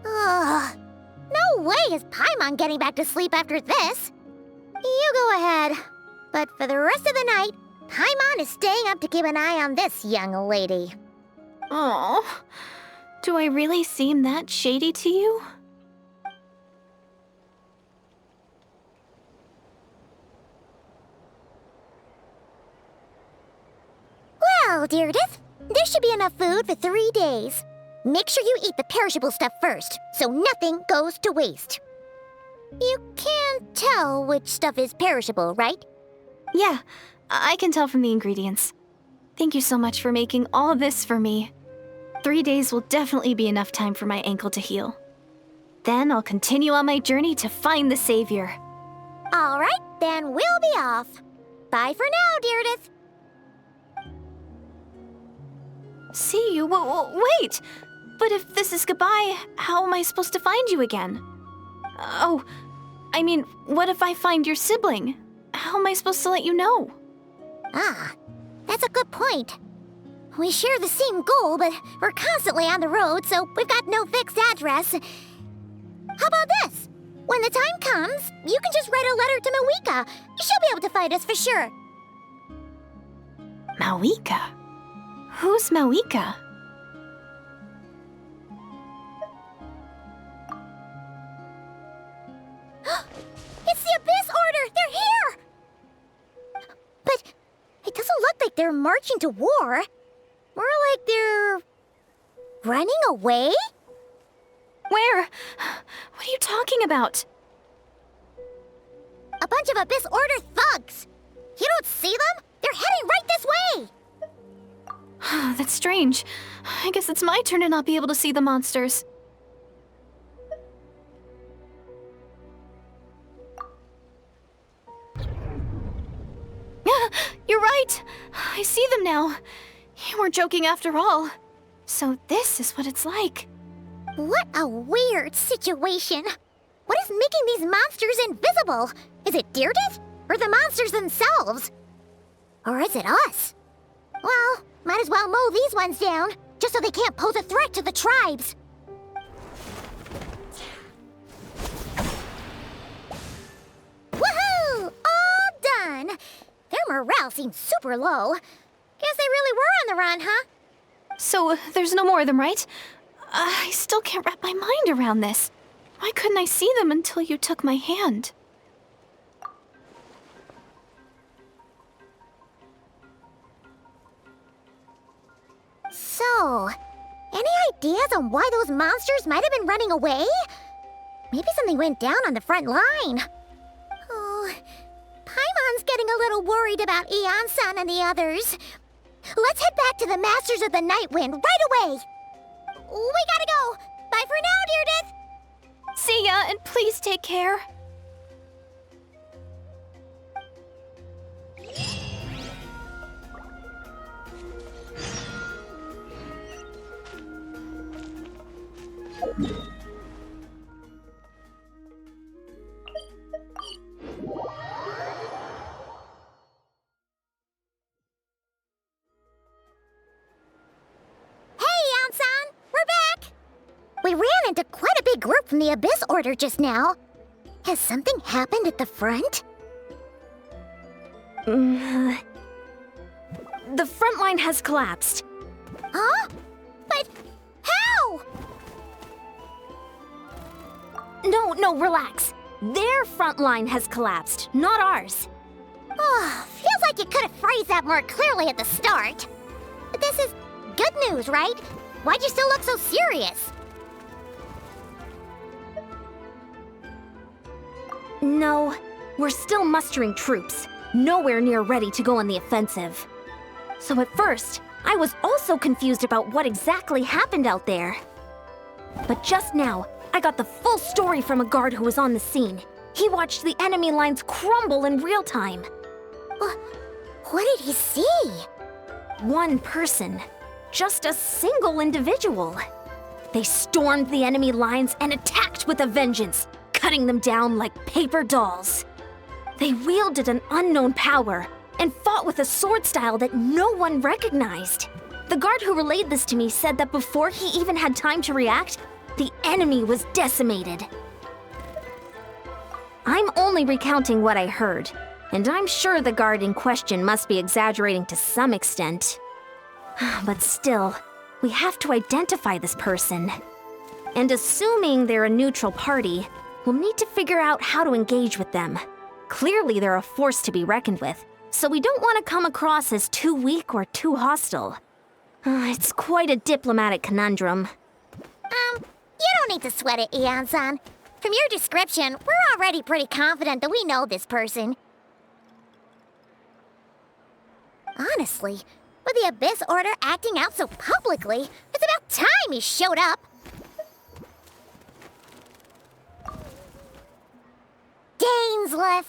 Ugh. No way is Paimon getting back to sleep after this. go ahead. But for the rest of the night, Paimon is staying up to keep an eye on this young lady. Oh, do I really seem that shady to you? Well, Deirdith, there should be enough food for 3 days. Make sure you eat the perishable stuff first, so nothing goes to waste. You can't tell which stuff is perishable, right? Yeah, I can tell from the ingredients. Thank you so much for making all of this for me. 3 days will definitely be enough time for my ankle to heal. Then I'll continue on my journey to find the Savior. All right, then we'll be off. Bye for now, Deirdith. See you? Wait! But if this is goodbye, how am I supposed to find you again? Oh, I mean, what if I find your sibling? How am I supposed to let you know? Ah, that's a good point. We share the same goal, but we're constantly on the road, so we've got no fixed address. How about this? When the time comes, you can just write a letter to Mawika. She'll be able to find us for sure. Mawika? Who's Mawika? It's the Abyss Order! They're here! But it doesn't look like they're marching to war. More like they're running away? Where? What are you talking about? A bunch of Abyss Order thugs! You don't see them? They're heading right this way! That's strange. I guess it's my turn to not be able to see the monsters. You're right! I see them now. You weren't joking after all. So this is what it's like. What a weird situation. What is making these monsters invisible? Is it Deirdith? Or the monsters themselves? Or is it us? Well, might as well mow these ones down, just so they can't pose a threat to the tribes. Woohoo! All done! Their morale seems super low. Guess they really were on the run, huh? So there's no more of them, right? I still can't wrap my mind around this. Why couldn't I see them until you took my hand? So, any ideas on why those monsters might have been running away? Maybe something went down on the front line. Oh, Paimon's getting a little worried about Eon-san and the others. Let's head back to the Masters of the Night Wind right away. We gotta go. Bye for now, Deirdith. See ya, and please take care. We ran into quite a big group from the Abyss Order just now. Has something happened at the front? The front line has collapsed. Huh? But how? No, relax. Their front line has collapsed, not ours. Oh, feels like you could have phrased that more clearly at the start. But this is good news, right? Why'd you still look so serious? No, we're still mustering troops, nowhere near ready to go on the offensive. So at first, I was also confused about what exactly happened out there. But just now, I got the full story from a guard who was on the scene. He watched the enemy lines crumble in real time. What did he see? One person. Just a single individual. They stormed the enemy lines and attacked with a vengeance, cutting them down like paper dolls. They wielded an unknown power and fought with a sword style that no one recognized. The guard who relayed this to me said that before he even had time to react, the enemy was decimated. I'm only recounting what I heard, and I'm sure the guard in question must be exaggerating to some extent. But still, we have to identify this person. And assuming they're a neutral party, we'll need to figure out how to engage with them. Clearly, they're a force to be reckoned with, so we don't want to come across as too weak or too hostile. It's quite a diplomatic conundrum. You don't need to sweat it, Eon-san. From your description, we're already pretty confident that we know this person. Honestly, with the Abyss Order acting out so publicly, it's about time he showed up. Dainsleif!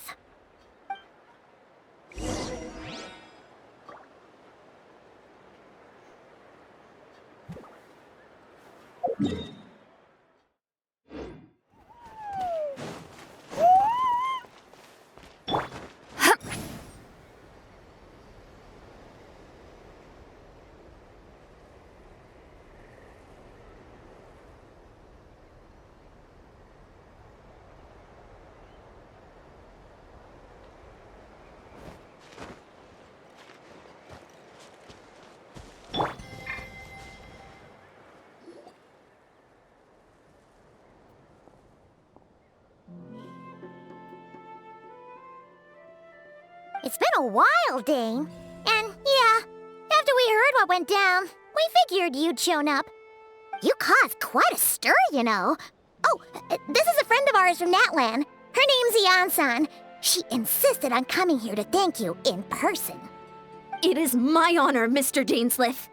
It's been a while, Dane. And yeah, after we heard what went down, we figured you'd shown up. You caused quite a stir, you know. Oh, this is a friend of ours from Natlan. Her name's Eon-san. She insisted on coming here to thank you in person. It is my honor, Mr. Dainsleif.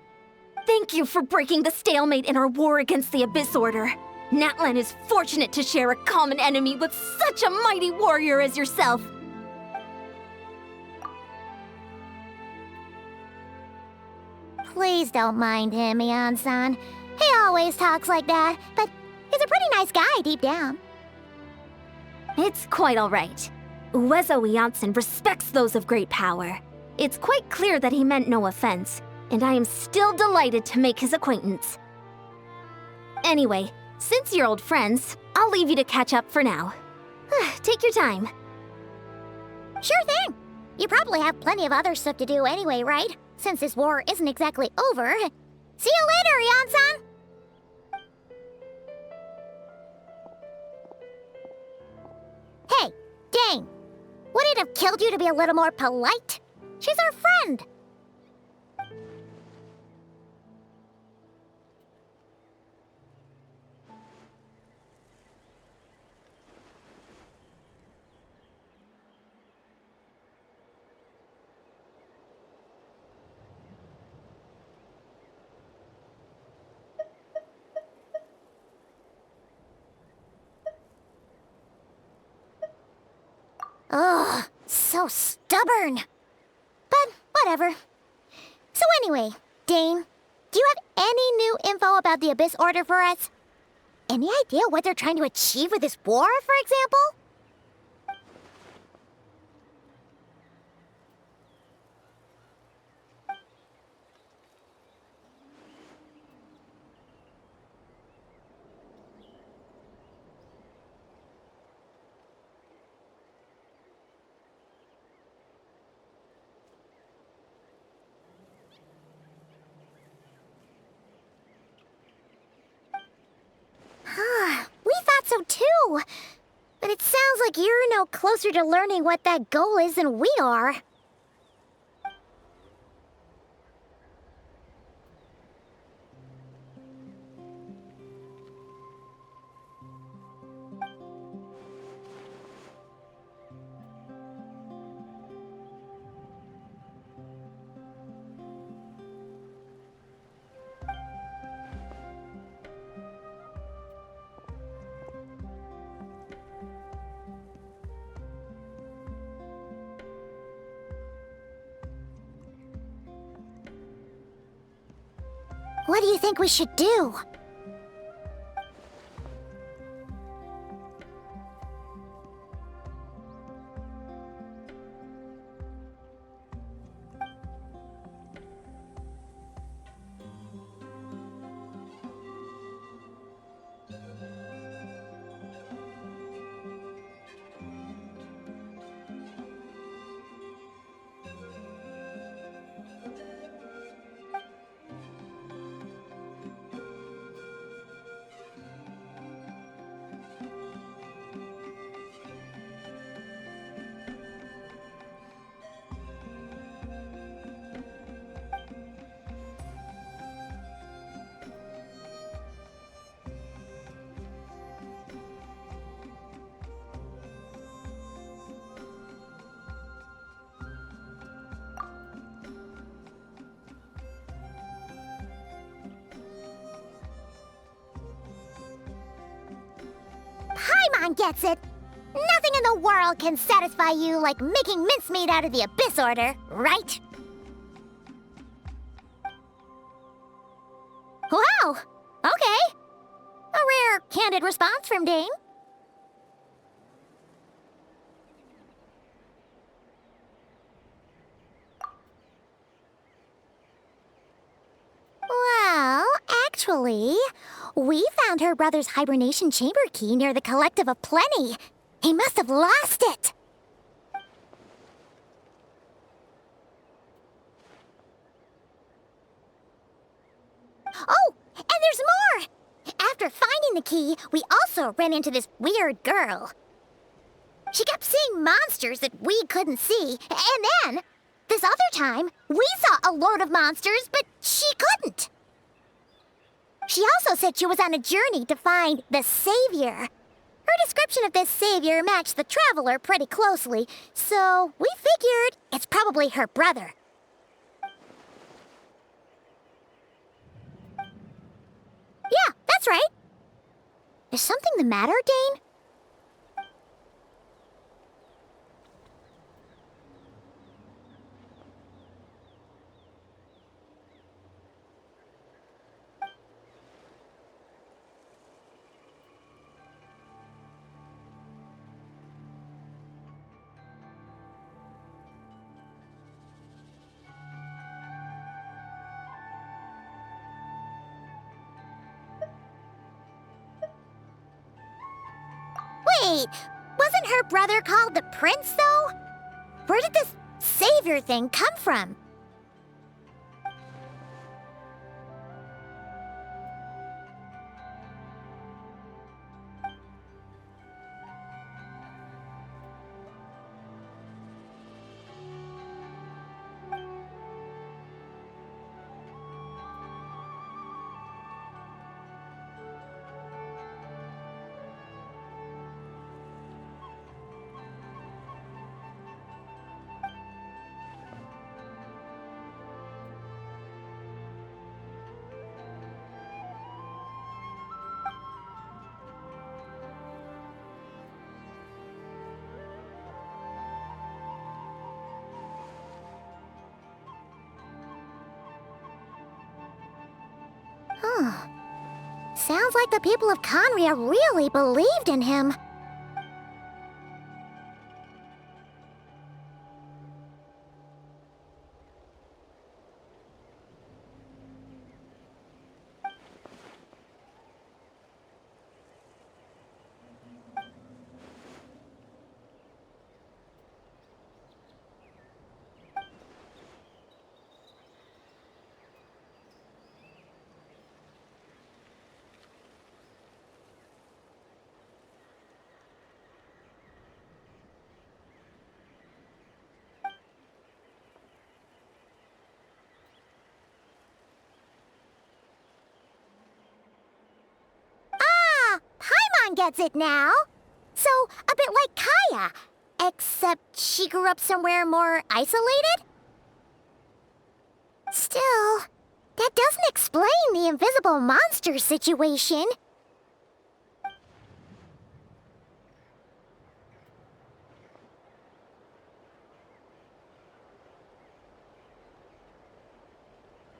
Thank you for breaking the stalemate in our war against the Abyss Order. Natlan is fortunate to share a common enemy with such a mighty warrior as yourself. Please don't mind him, Eon-san. He always talks like that, but he's a pretty nice guy deep down. It's quite all right. Uezo Janssen respects those of great power. It's quite clear that he meant no offense, and I am still delighted to make his acquaintance. Anyway, since you're old friends, I'll leave you to catch up for now. Take your time. Sure thing. You probably have plenty of other stuff to do anyway, right? Since this war isn't exactly over. See you later, Eon-san! Hey, Dane! Would it have killed you to be a little more polite? She's our friend! Ugh, so stubborn. But whatever. So anyway, Dane, do you have any new info about the Abyss Order for us? Any idea what they're trying to achieve with this war, for example? We thought so too. But it sounds like you're no closer to learning what that goal is than we are. What do you think we should do? Paimon gets it. Nothing in the world can satisfy you like making mincemeat out of the Abyss Order, right? Wow! Okay. A rare, candid response from Dane. Well, actually, we found her brother's hibernation chamber key near the Collective of Plenty. He must have lost it. Oh, and there's more! After finding the key, we also ran into this weird girl. She kept seeing monsters that we couldn't see, and then, this other time, we saw a load of monsters, but she couldn't. She also said she was on a journey to find the Savior. Her description of this Savior matched the Traveler pretty closely, so we figured it's probably her brother. Yeah, that's right. Is something the matter, Dane? Wait, wasn't her brother called the Prince, though? Where did this Savior thing come from? Sounds like the people of Conria really believed in him. Paimon gets it now. So, a bit like Kaya, except she grew up somewhere more isolated? Still, that doesn't explain the invisible monster situation.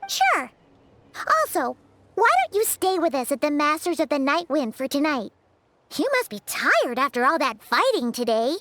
Sure. Also, why don't you stay with us at the Masters of the Night Wind for tonight? You must be tired after all that fighting today.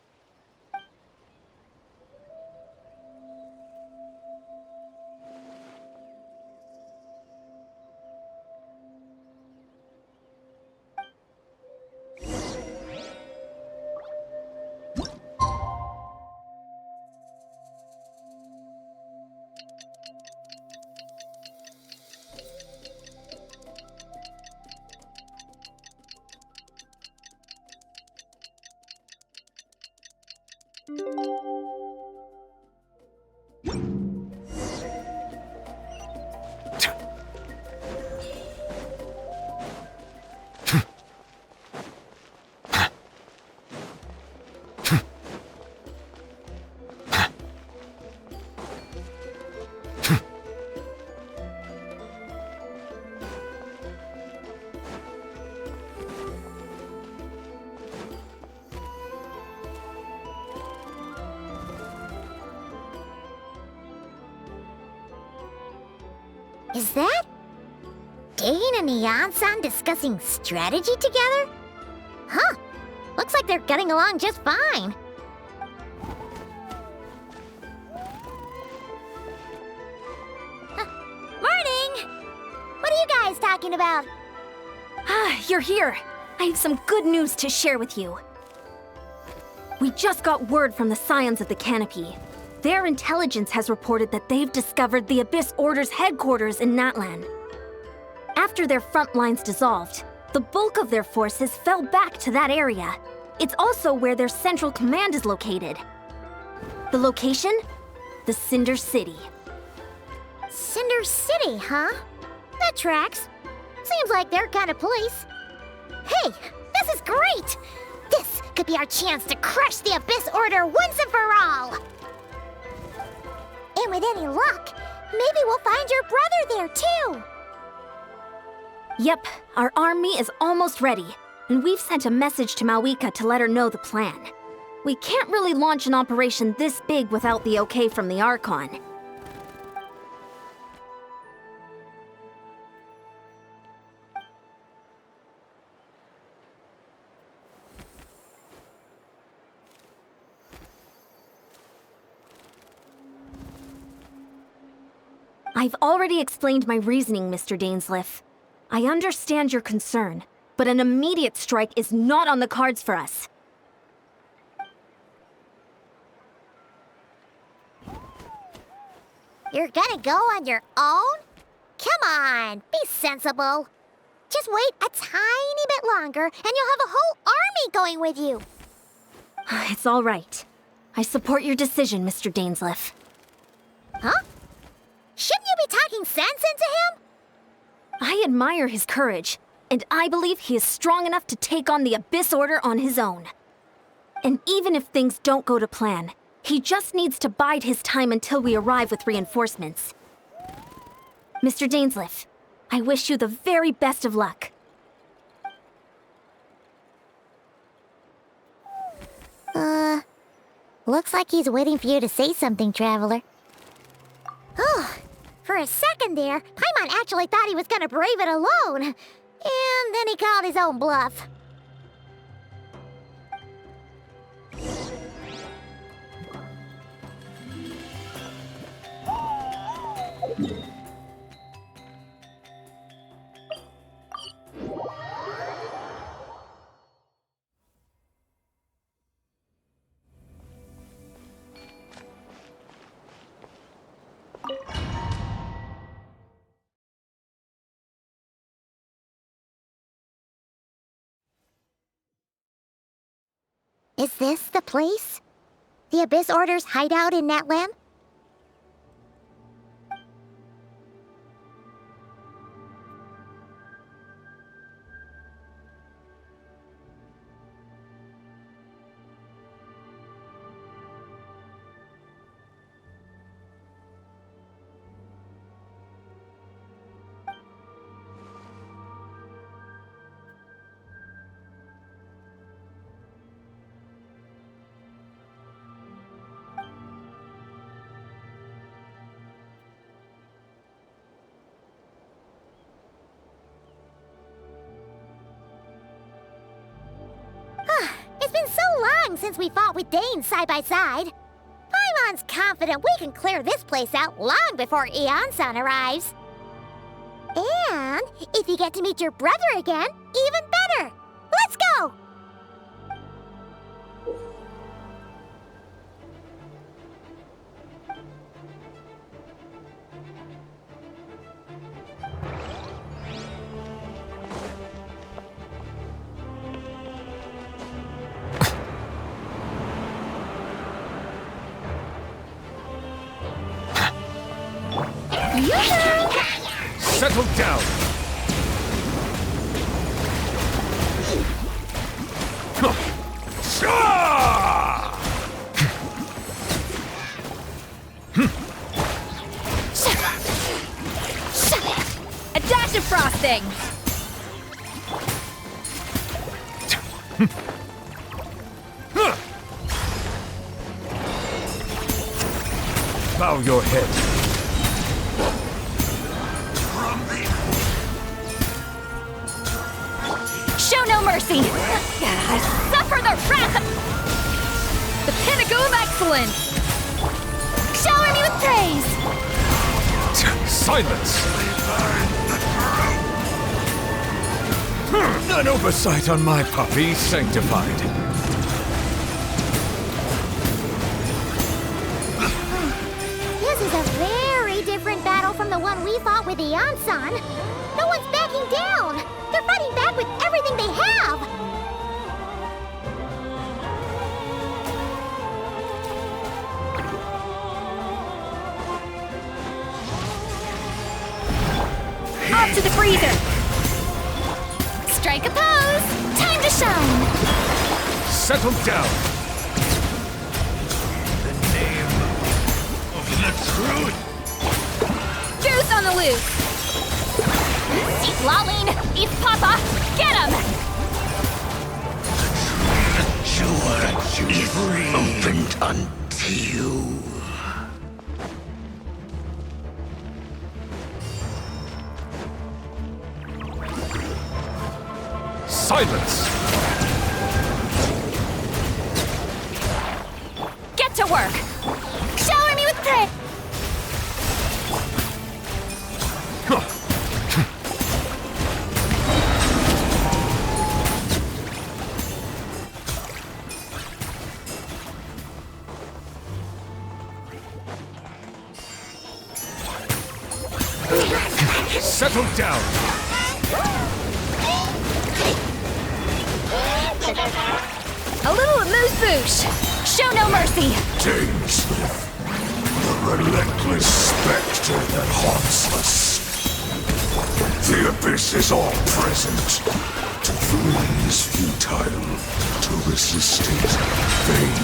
Is that Dane and Eon-san discussing strategy together? Huh. Looks like they're getting along just fine. Morning! What are you guys talking about? Ah, you're here. I have some good news to share with you. We just got word from the Scions of the Canopy. Their intelligence has reported that they've discovered the Abyss Order's headquarters in Natlan. After their front lines dissolved, the bulk of their forces fell back to that area. It's also where their central command is located. The location? The Cinder City. Cinder City, huh? That tracks. Seems like their kind of place. Hey, this is great! This could be our chance to crush the Abyss Order once and for all! And with any luck, maybe we'll find your brother there too! Yep, our army is almost ready, and we've sent a message to Mawika to let her know the plan. We can't really launch an operation this big without the okay from the Archon. I've already explained my reasoning, Mr. Dainsleif. I understand your concern, but an immediate strike is not on the cards for us. You're gonna go on your own? Come on, be sensible. Just wait a tiny bit longer and you'll have a whole army going with you. It's all right. I support your decision, Mr. Dainsleif. Huh? Shouldn't you be talking sense into him? I admire his courage, and I believe he is strong enough to take on the Abyss Order on his own. And even if things don't go to plan, he just needs to bide his time until we arrive with reinforcements. Mr. Dainsleif, I wish you the very best of luck. Looks like he's waiting for you to say something, Traveler. Oh, for a second there, Paimon actually thought he was gonna brave it alone. And then he called his own bluff. Is this the place? The Abyss Order's hideout in Natlan? It's been so long since we fought with Dane side by side. Paimon's confident we can clear this place out long before Eon-san arrives. And if you get to meet your brother again, even better. Let's go! Settle down! A dash of frosting! Bow your head. mercy! Suffer the wrath of The pinnacle of excellence! shower me with praise! Silence! An oversight on my part be sanctified. This is a very different battle from the one we fought with the Ansan. No one's backing down. They're fighting back with everything they have. Off to the freezer! Strike a pose! Time to shine! Settle down! The name of the truth! Juice on the loose! Eat lolling! Eat papa! Get him! Sure, is opened unto you. Silence! Get to work! Shower me with praise! Settle down! A little amuse-bouche! Show no mercy! Dainsleif, the relentless specter that haunts us. The abyss is all present. To flee is futile. To resist it, vain.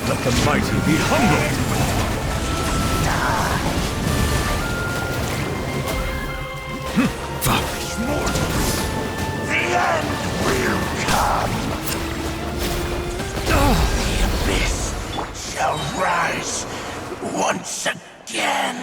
Let the mighty be humbled! These mortals, the end will come. The abyss shall rise once again.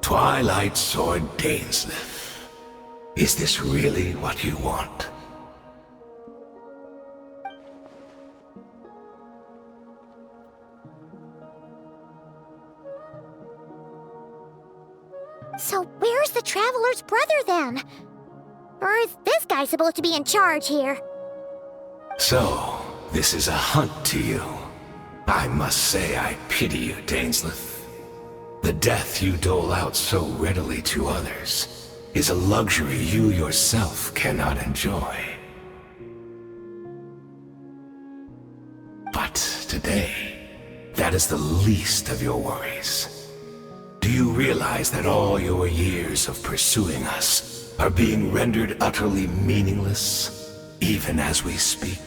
Twilight Sword Dainsleif, is this really what you want? So where's the Traveler's brother then? Or is this guy supposed to be in charge here? So, this is a hunt to you. I must say I pity you, Dainsleif. The death you dole out so readily to others is a luxury you yourself cannot enjoy. But today, that is the least of your worries. Do you realize that all your years of pursuing us are being rendered utterly meaningless, even as we speak?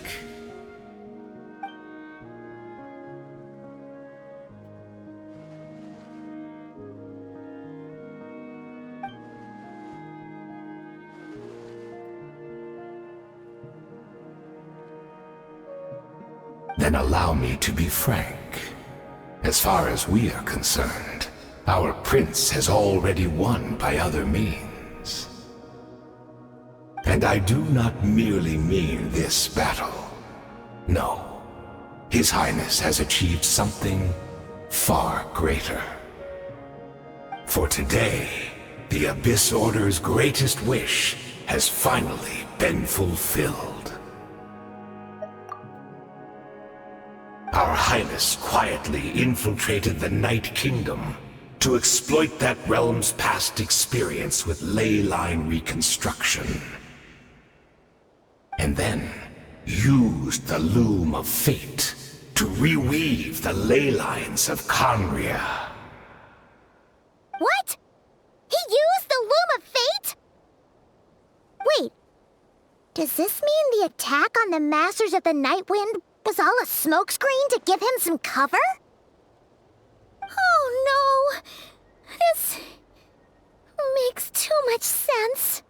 Then allow me to be frank. As far as we are concerned, our prince has already won by other means. And I do not merely mean this battle. No. His Highness has achieved something far greater. For today, the Abyss Order's greatest wish has finally been fulfilled. Our Highness quietly infiltrated the Night Kingdom to exploit that realm's past experience with ley line reconstruction. And then used the Loom of Fate to reweave the ley lines of Conria. What? He used the Loom of Fate? Wait, does this mean the attack on the Masters of the Night Wind was all a smokescreen to give him some cover? Oh no! chance?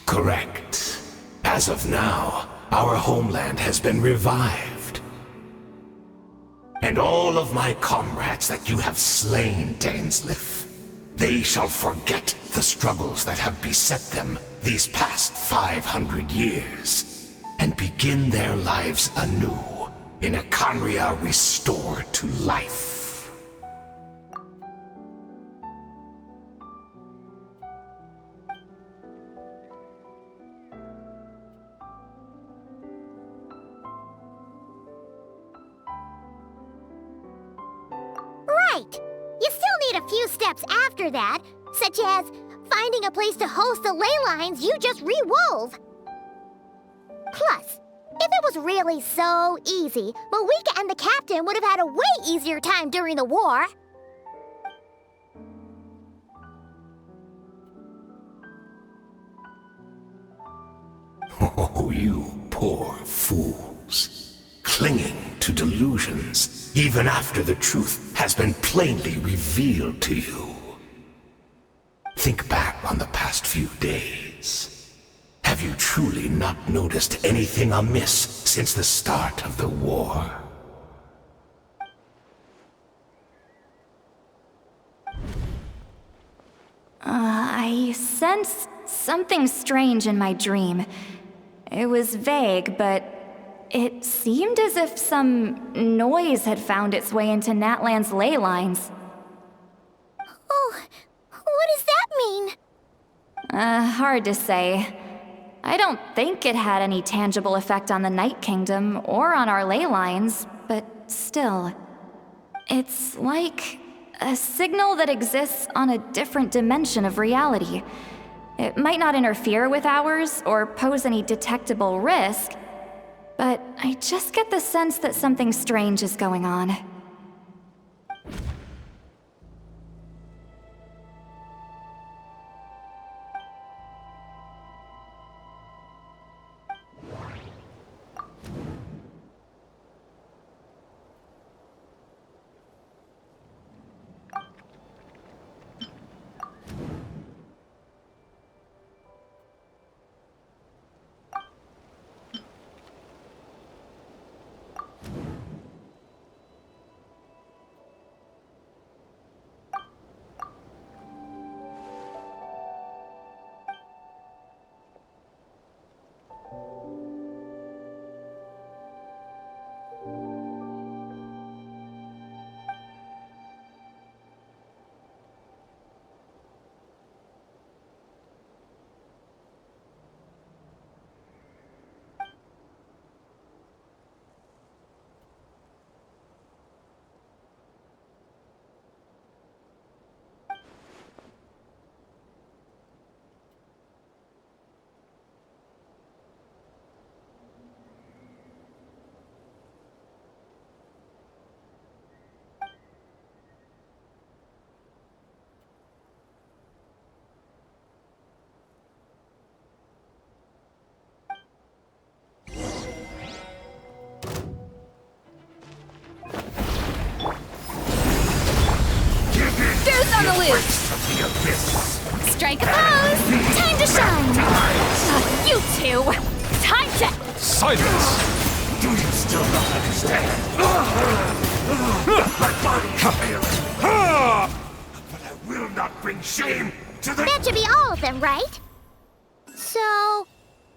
Correct. As of now, our homeland has been revived. And all of my comrades that you have slain, Dainsleif, they shall forget the struggles that have beset them these past 500 years, and begin their lives anew in a Khaenri'ah restored to life. Right! You still need a few steps after that, such as finding a place to host the ley lines you just re-wove. Plus, if it was really so easy, Moika and the captain would have had a way easier time during the war. Oh, you poor fools. Clinging to delusions, even after the truth has been plainly revealed to you. Think back on the past few days. Have you truly not noticed anything amiss since the start of the war? I sensed something strange in my dream. It was vague, but it seemed as if some noise had found its way into Natlan's ley lines. Oh, what does that mean? Hard to say. I don't think it had any tangible effect on the Night Kingdom or on our ley lines, but still. It's like a signal that exists on a different dimension of reality. It might not interfere with ours or pose any detectable risk, but I just get the sense that something strange is going on. On the loose! Strike a pose! Time to shine! You two! Time to... Silence! Do you still not understand? My body is failing. But I will not bring shame to the... That should be all of them, right? So,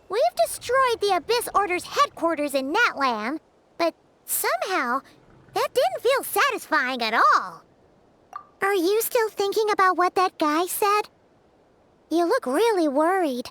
we've destroyed the Abyss Order's headquarters in Natlan, but somehow, that didn't feel satisfying at all. Are you still thinking about what that guy said? You look really worried.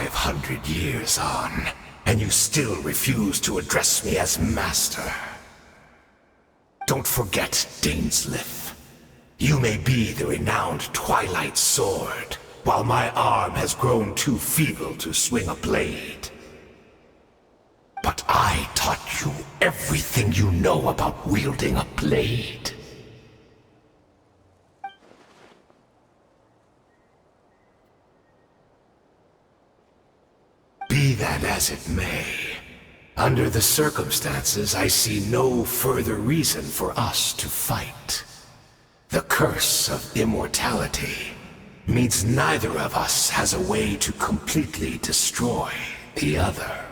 500 years on, and you still refuse to address me as master. Don't forget, Daneslith. You may be the renowned Twilight Sword, while my arm has grown too feeble to swing a blade. But I taught you everything you know about wielding a blade. Be that as it may, under the circumstances, I see no further reason for us to fight. The curse of immortality means neither of us has a way to completely destroy the other.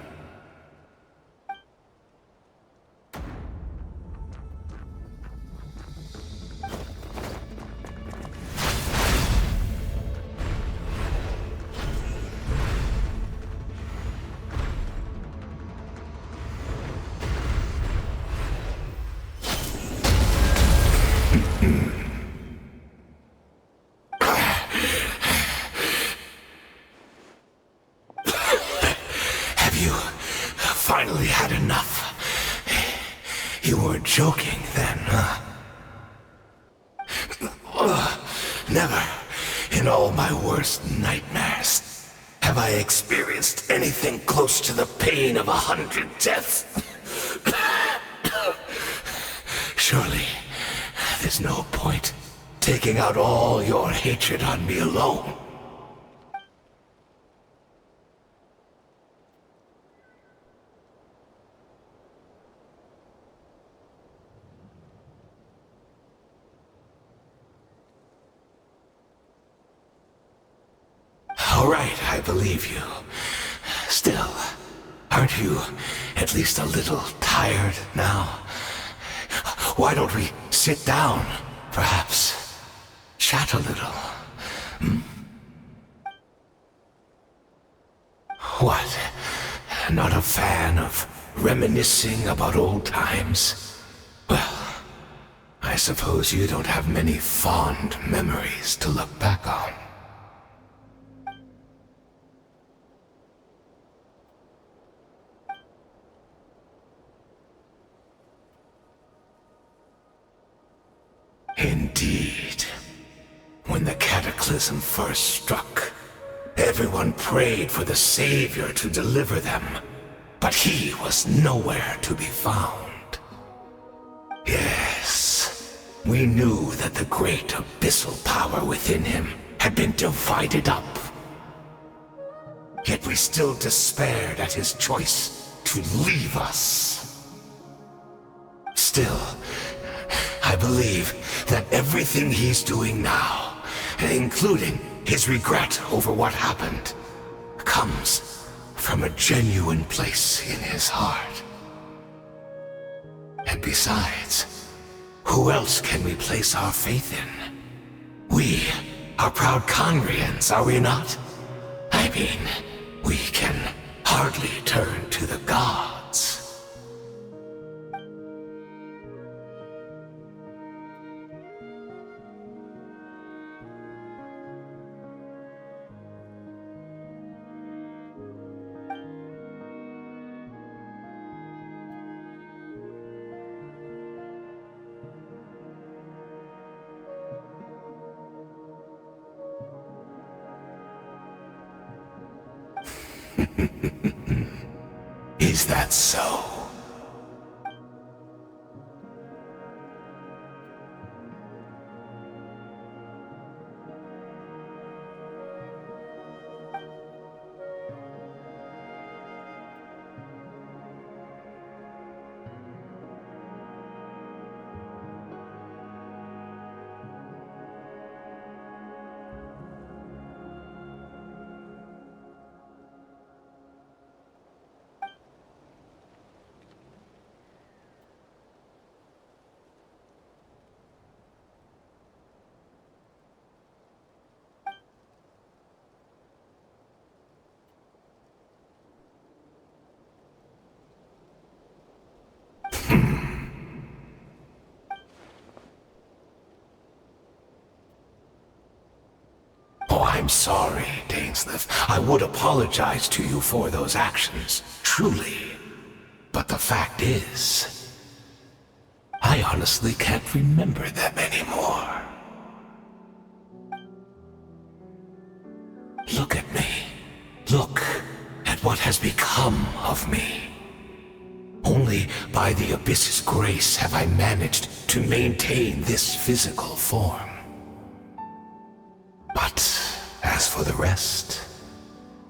Finally had enough. You weren't joking then, huh? Never, in all my worst nightmares, have I experienced anything close to the pain of 100 deaths. Surely, there's no point taking out all your hatred on me alone. All right, I believe you. Still, aren't you at least a little tired now? Why don't we sit down, perhaps? Chat a little. What? Not a fan of reminiscing about old times? Well, I suppose you don't have many fond memories to look back on. Indeed. When the cataclysm first struck, everyone prayed for the Savior to deliver them, but he was nowhere to be found. Yes, we knew that the great abyssal power within him had been divided up. Yet we still despaired at his choice to leave us. Still, I believe that everything he's doing now, including his regret over what happened, comes from a genuine place in his heart. And besides, who else can we place our faith in? We are proud Conrians, are we not? I mean, we can hardly turn to the gods. Is that so? I'm sorry, Dainsleif. I would apologize to you for those actions, truly. But the fact is, I honestly can't remember them anymore. Look at me. Look at what has become of me. Only by the Abyss's grace have I managed to maintain this physical form. But as for the rest,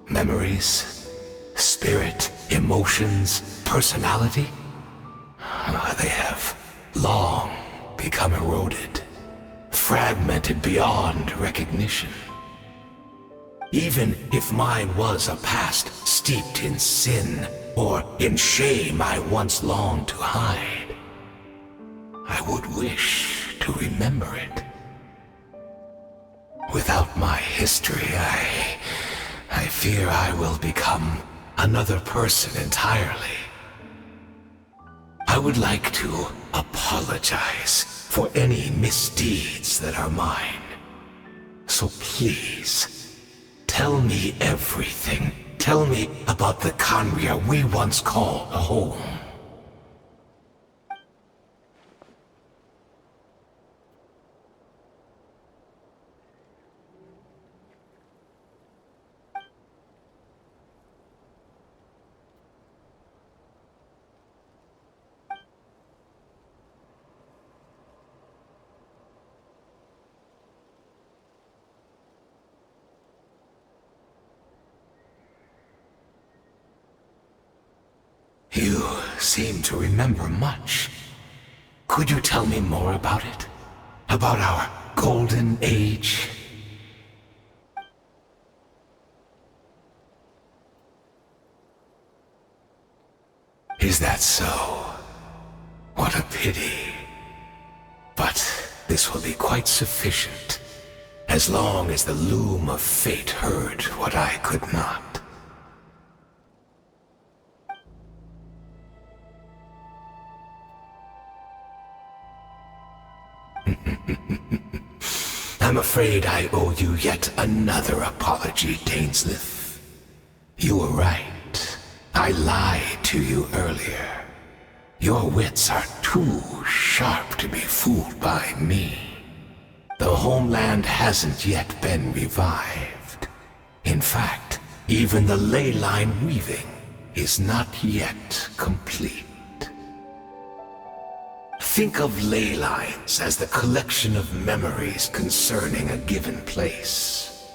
memories, spirit, emotions, personality, they have long become eroded, fragmented beyond recognition. Even if mine was a past steeped in sin or in shame I once longed to hide, I would wish to remember it. Without my history, I fear I will become another person entirely. I would like to apologize for any misdeeds that are mine. So please, tell me everything. Tell me about the Khaenri'ah we once called home. You seem to remember much. Could you tell me more about it? About our golden age? Is that so? What a pity. But this will be quite sufficient, as long as the loom of fate heard what I could not. I'm afraid I owe you yet another apology, Dainsleif. You were right. I lied to you earlier. Your wits are too sharp to be fooled by me. The homeland hasn't yet been revived. In fact, even the ley line weaving is not yet complete. Think of ley lines as the collection of memories concerning a given place.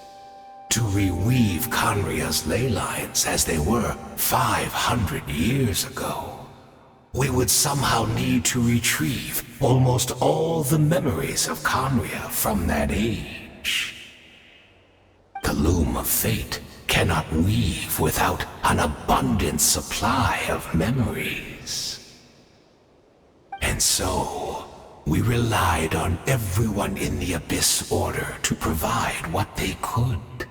To reweave Khaenri'ah's ley lines as they were 500 years ago, we would somehow need to retrieve almost all the memories of Khaenri'ah from that age. The loom of fate cannot weave without an abundant supply of memories. And so, we relied on everyone in the Abyss Order to provide what they could.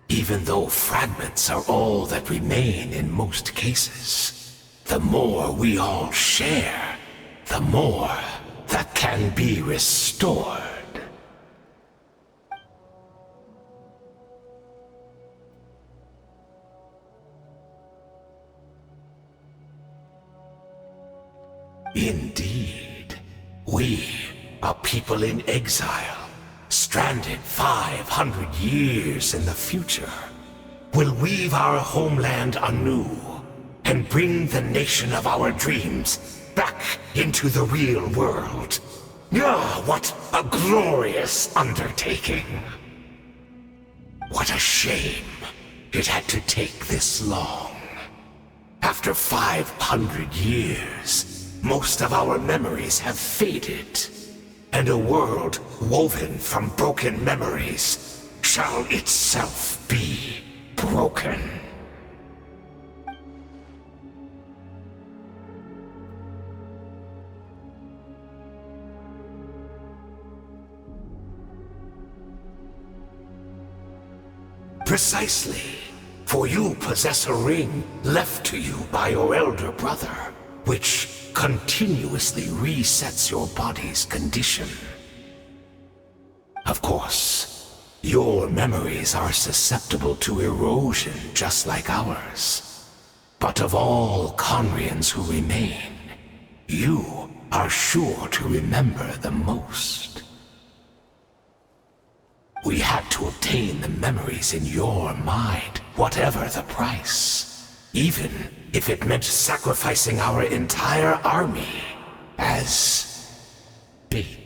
Even though fragments are all that remain in most cases, the more we all share, the more that can be restored. Indeed, we, a people in exile, stranded 500 years in the future, will weave our homeland anew and bring the nation of our dreams back into the real world. Ah, what a glorious undertaking! What a shame it had to take this long. After 500 years, most of our memories have faded, and a world woven from broken memories shall itself be broken. Precisely, for you possess a ring left to you by your elder brother, which continuously resets your body's condition. Of course, Your memories are susceptible to erosion just like ours. But of all Conrians who remain, you are sure to remember the most. We had to obtain the memories in your mind, whatever the price. Even if it meant sacrificing our entire army as bait.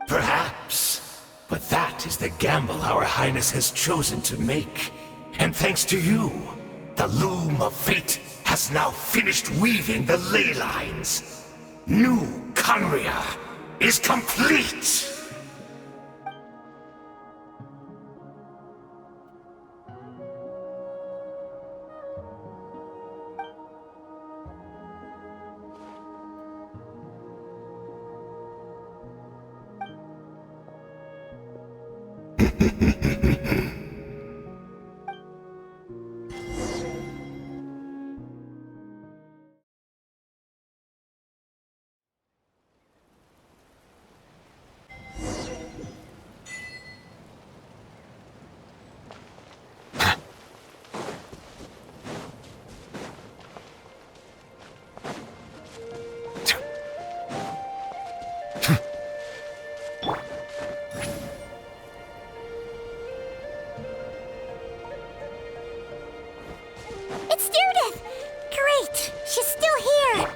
Perhaps, but that is the gamble our Highness has chosen to make. And thanks to you, the loom of fate has now finished weaving the ley lines. New Conria is complete! It's Judith! Great! She's still here!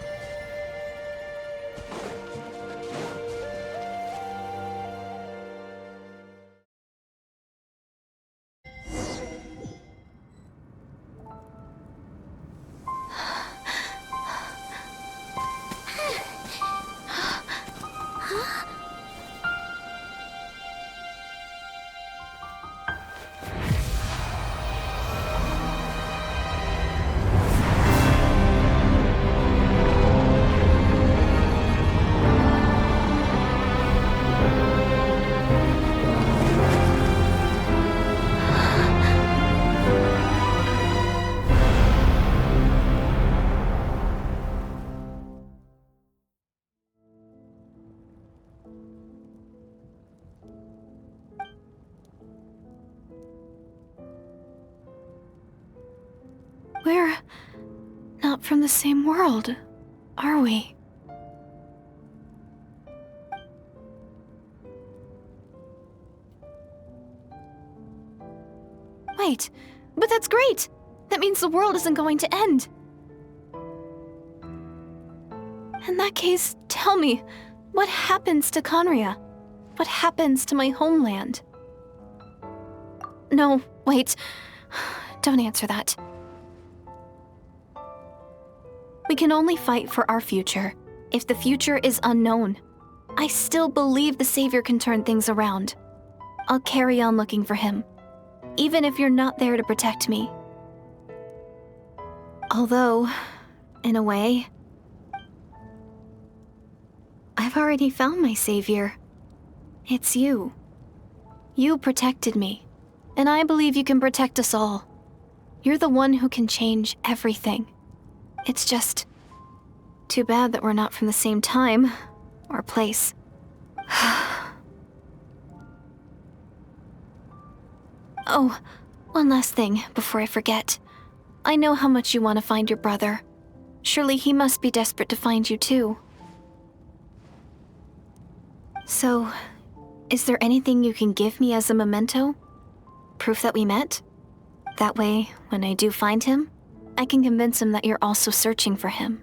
We're not from the same world, are we? Wait, but that's great! That means the world isn't going to end. In that case, tell me, what happens to Conria? What happens to my homeland? No, wait. Don't answer that. We can only fight for our future. If the future is unknown, I still believe the Savior can turn things around. I'll carry on looking for him, even if you're not there to protect me. Although, in a way, I've already found my Savior. It's you. You protected me, and I believe you can protect us all. You're the one who can change everything. It's just too bad that we're not from the same time or place. Oh, one last thing before I forget. I know how much you want to find your brother. Surely he must be desperate to find you too. So, is there anything you can give me as a memento? Proof that we met? That way, when I do find him, I can convince him that you're also searching for him.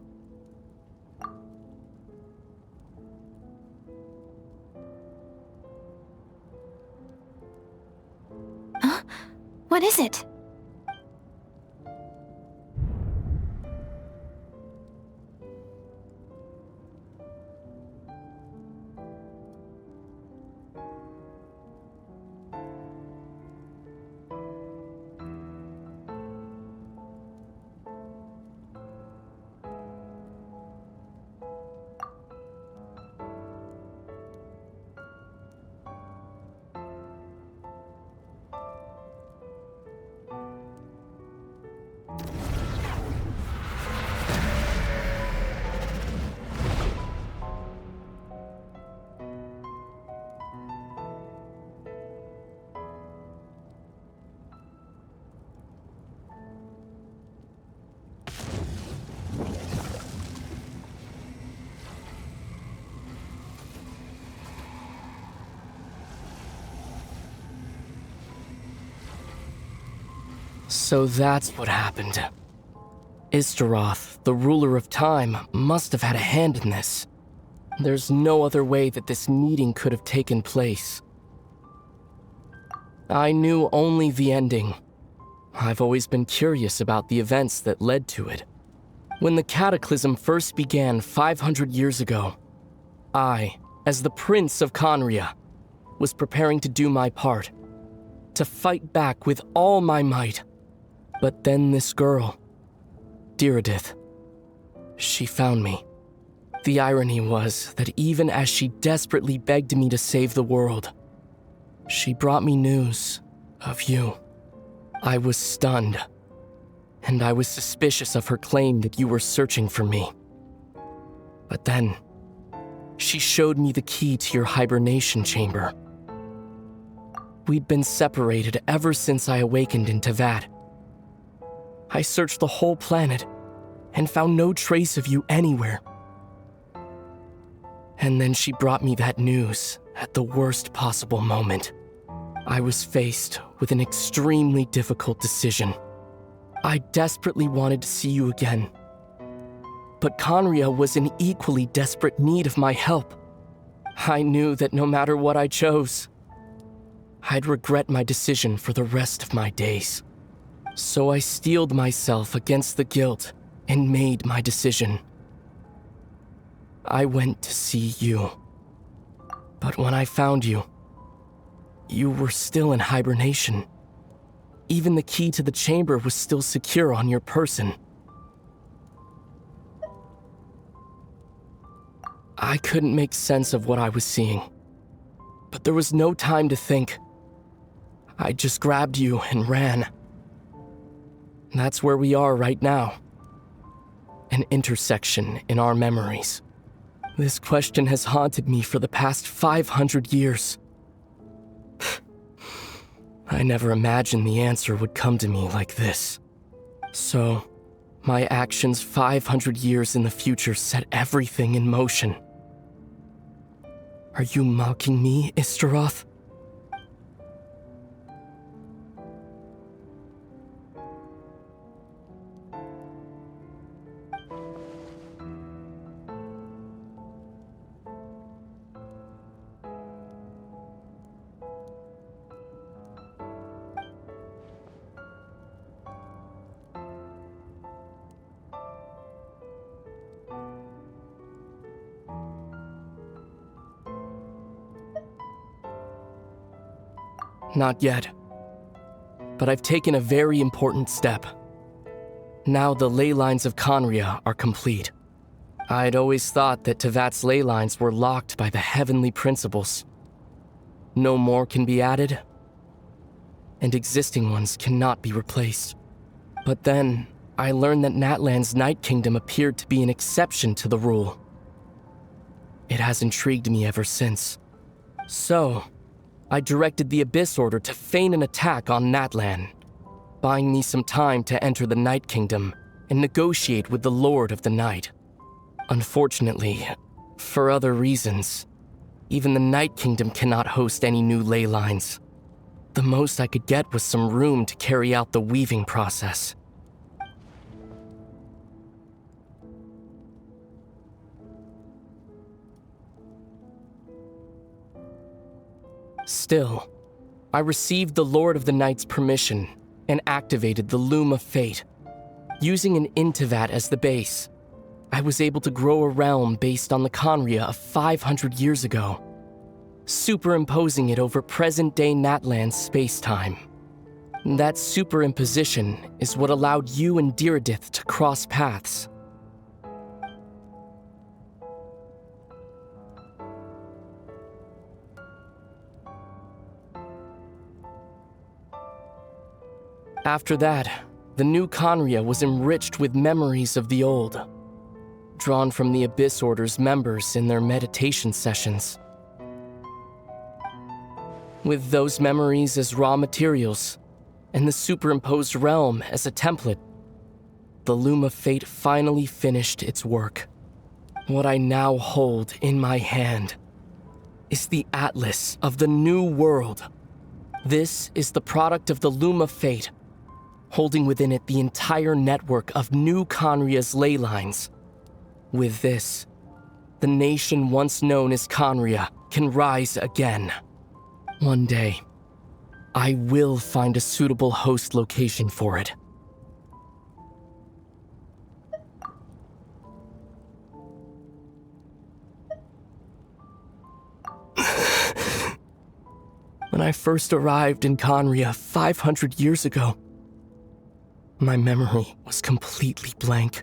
Huh? What is it? So that's what happened. Istaroth, the ruler of time, must have had a hand in this. There's no other way that this meeting could have taken place. I knew only the ending. I've always been curious about the events that led to it. When the cataclysm first began 500 years ago, I, as the Prince of Conria, was preparing to do my part, to fight back with all my might. But then this girl, Diridith, she found me. The irony was that even as she desperately begged me to save the world, she brought me news of you. I was stunned, and I was suspicious of her claim that you were searching for me. But then, she showed me the key to your hibernation chamber. We'd been separated ever since I awakened in Teyvat. I searched the whole planet and found no trace of you anywhere. And then she brought me that news at the worst possible moment. I was faced with an extremely difficult decision. I desperately wanted to see you again. But Conria was in equally desperate need of my help. I knew that no matter what I chose, I'd regret my decision for the rest of my days. So I steeled myself against the guilt and made my decision. I went to see you. But when I found you, you were still in hibernation. Even the key to the chamber was still secure on your person. I couldn't make sense of what I was seeing, but there was no time to think. I just grabbed you and ran. That's where we are right now. An intersection in our memories. This question has haunted me for the past 500 years. I never imagined the answer would come to me like this. So, my actions 500 years in the future set everything in motion. Are you mocking me, Istaroth? Not yet. But I've taken a very important step. Now the ley lines of Conria are complete. I'd always thought that Teyvat's ley lines were locked by the heavenly principles. No more can be added, and existing ones cannot be replaced. But then, I learned that Natlan's Night Kingdom appeared to be an exception to the rule. It has intrigued me ever since. So, I directed the Abyss Order to feign an attack on Natlan, buying me some time to enter the Night Kingdom and negotiate with the Lord of the Night. Unfortunately, for other reasons, even the Night Kingdom cannot host any new ley lines. The most I could get was some room to carry out the weaving process. Still, I received the Lord of the Night's permission and activated the Loom of Fate. Using an Intivat as the base, I was able to grow a realm based on the Conria of 500 years ago, superimposing it over present-day Natlan's space-time. That superimposition is what allowed you and Diridith to cross paths. After that, the new Conria was enriched with memories of the old, drawn from the Abyss Order's members in their meditation sessions. With those memories as raw materials, and the superimposed realm as a template, the Loom of Fate finally finished its work. What I now hold in my hand is the Atlas of the New World. This is the product of the Loom of Fate, holding within it the entire network of New Conria's ley lines. With this, the nation once known as Conria can rise again. One day, I will find a suitable host location for it. When I first arrived in Conria 500 years ago, my memory was completely blank.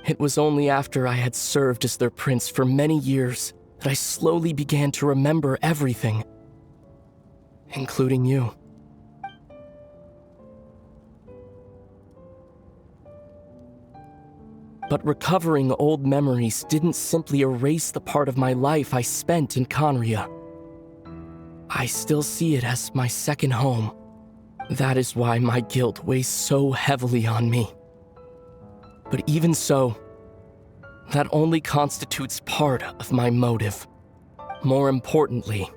It was only after I had served as their prince for many years that I slowly began to remember everything, including you. But recovering old memories didn't simply erase the part of my life I spent in Conria. I still see it as my second home. That is why my guilt weighs so heavily on me. But even so, that only constitutes part of my motive. More importantly,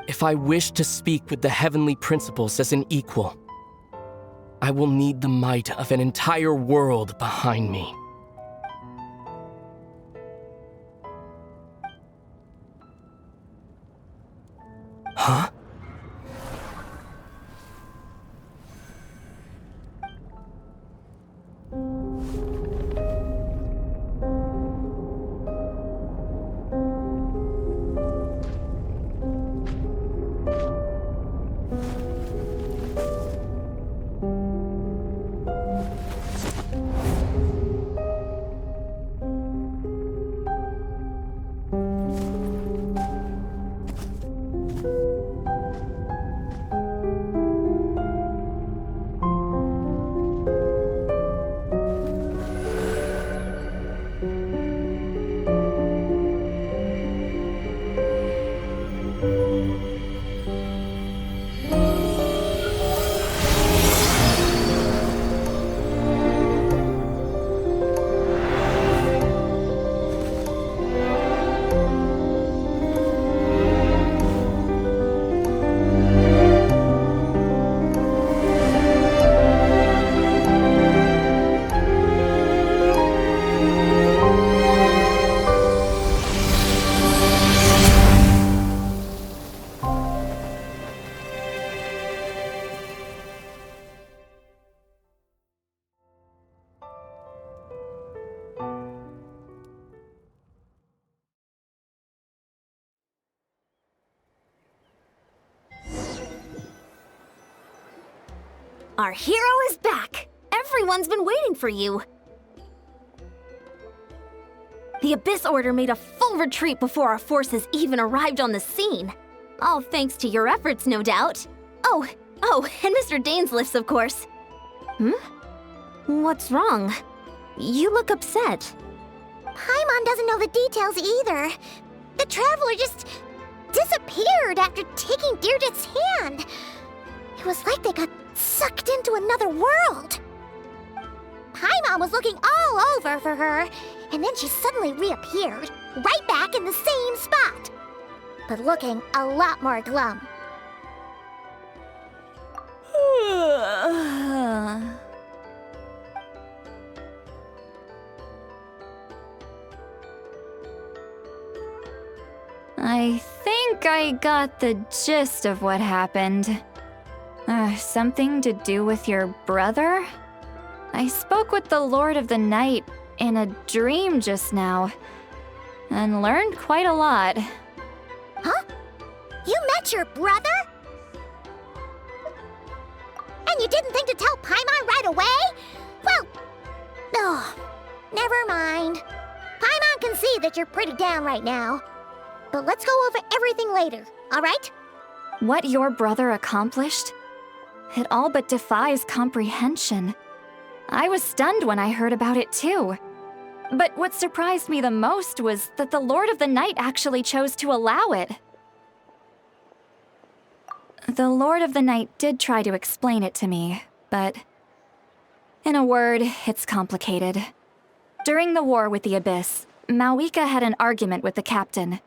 if I wish to speak with the heavenly principles as an equal, I will need the might of an entire world behind me. Huh? Our hero is back! Everyone's been waiting for you! The Abyss Order made a full retreat before our forces even arrived on the scene. All thanks to your efforts, no doubt. Oh, and Mr. Dainsliff's, of course. What's wrong? You look upset. Paimon doesn't know the details either. The Traveler just disappeared after taking Deirdre's hand. It was like they got sucked into another world. Paimon was looking all over for her, and then she suddenly reappeared, right back in the same spot, but looking a lot more glum. I think I got the gist of what happened. Something to do with your brother? I spoke with the Lord of the Night in a dream just now, and learned quite a lot. Huh? You met your brother? And you didn't think to tell Paimon right away? Well, no, never mind. Paimon can see that you're pretty down right now. But let's go over everything later, all right? What your brother accomplished? It all but defies comprehension. I was stunned when I heard about it too. But what surprised me the most was that the Lord of the Night actually chose to allow it. The Lord of the Night did try to explain it to me, but in a word, it's complicated. During the war with the Abyss, Malwika had an argument with the captain.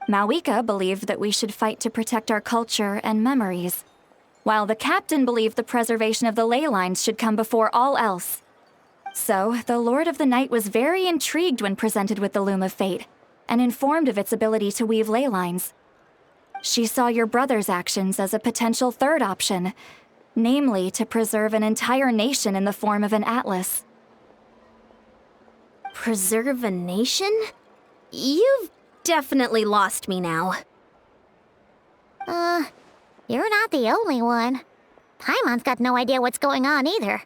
Malwika believed that we should fight to protect our culture and memories, while the captain believed the preservation of the ley lines should come before all else. So, the Lord of the Night was very intrigued when presented with the Loom of Fate, and informed of its ability to weave ley lines. She saw your brother's actions as a potential third option, namely to preserve an entire nation in the form of an atlas. Preserve a nation? You've definitely lost me now. You're not the only one. Paimon's got no idea what's going on either.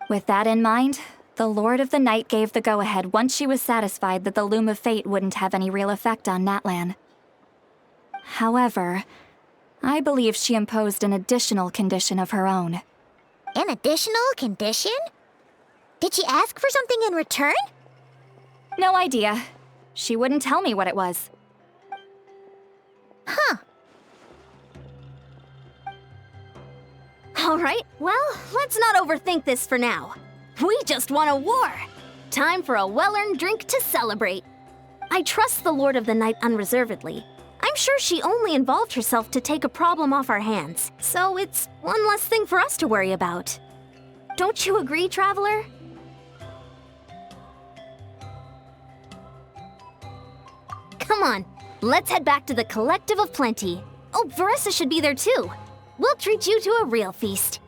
With that in mind, the Lord of the Night gave the go-ahead once she was satisfied that the Loom of Fate wouldn't have any real effect on Natlan. However, I believe she imposed an additional condition of her own. An additional condition? Did she ask for something in return? No idea. She wouldn't tell me what it was. Huh. All right, well, let's not overthink this for now. We just won a war. Time for a well-earned drink to celebrate. I trust the Lord of the Night unreservedly. I'm sure she only involved herself to take a problem off our hands, so it's one less thing for us to worry about. Don't you agree, Traveler? Come on, let's head back to the Collective of Plenty. Oh, Varessa should be there too. We'll treat you to a real feast.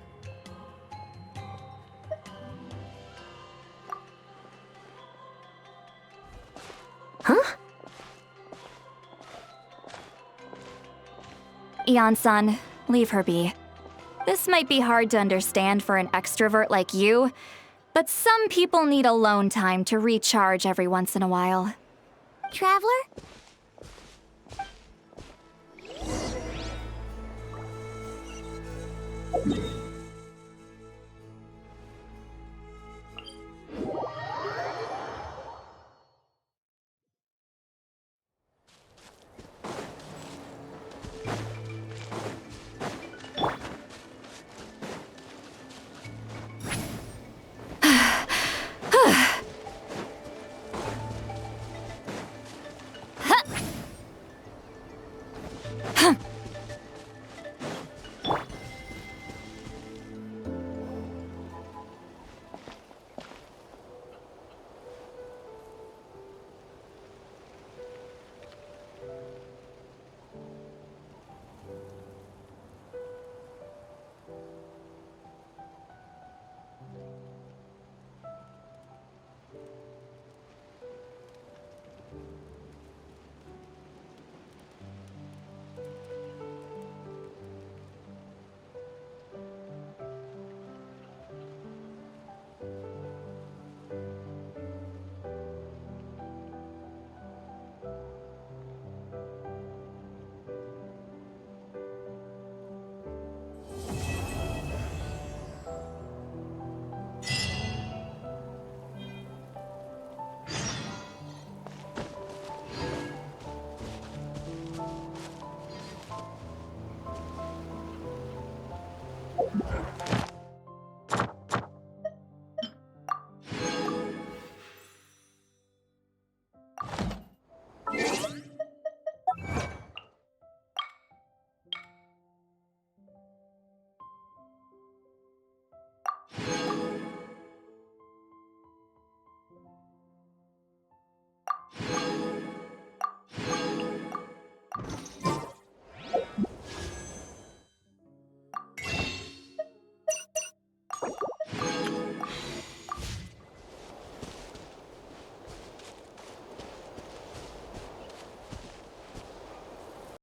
Huh? Eon-san, leave her be. This might be hard to understand for an extrovert like you, but some people need alone time to recharge every once in a while. Traveler?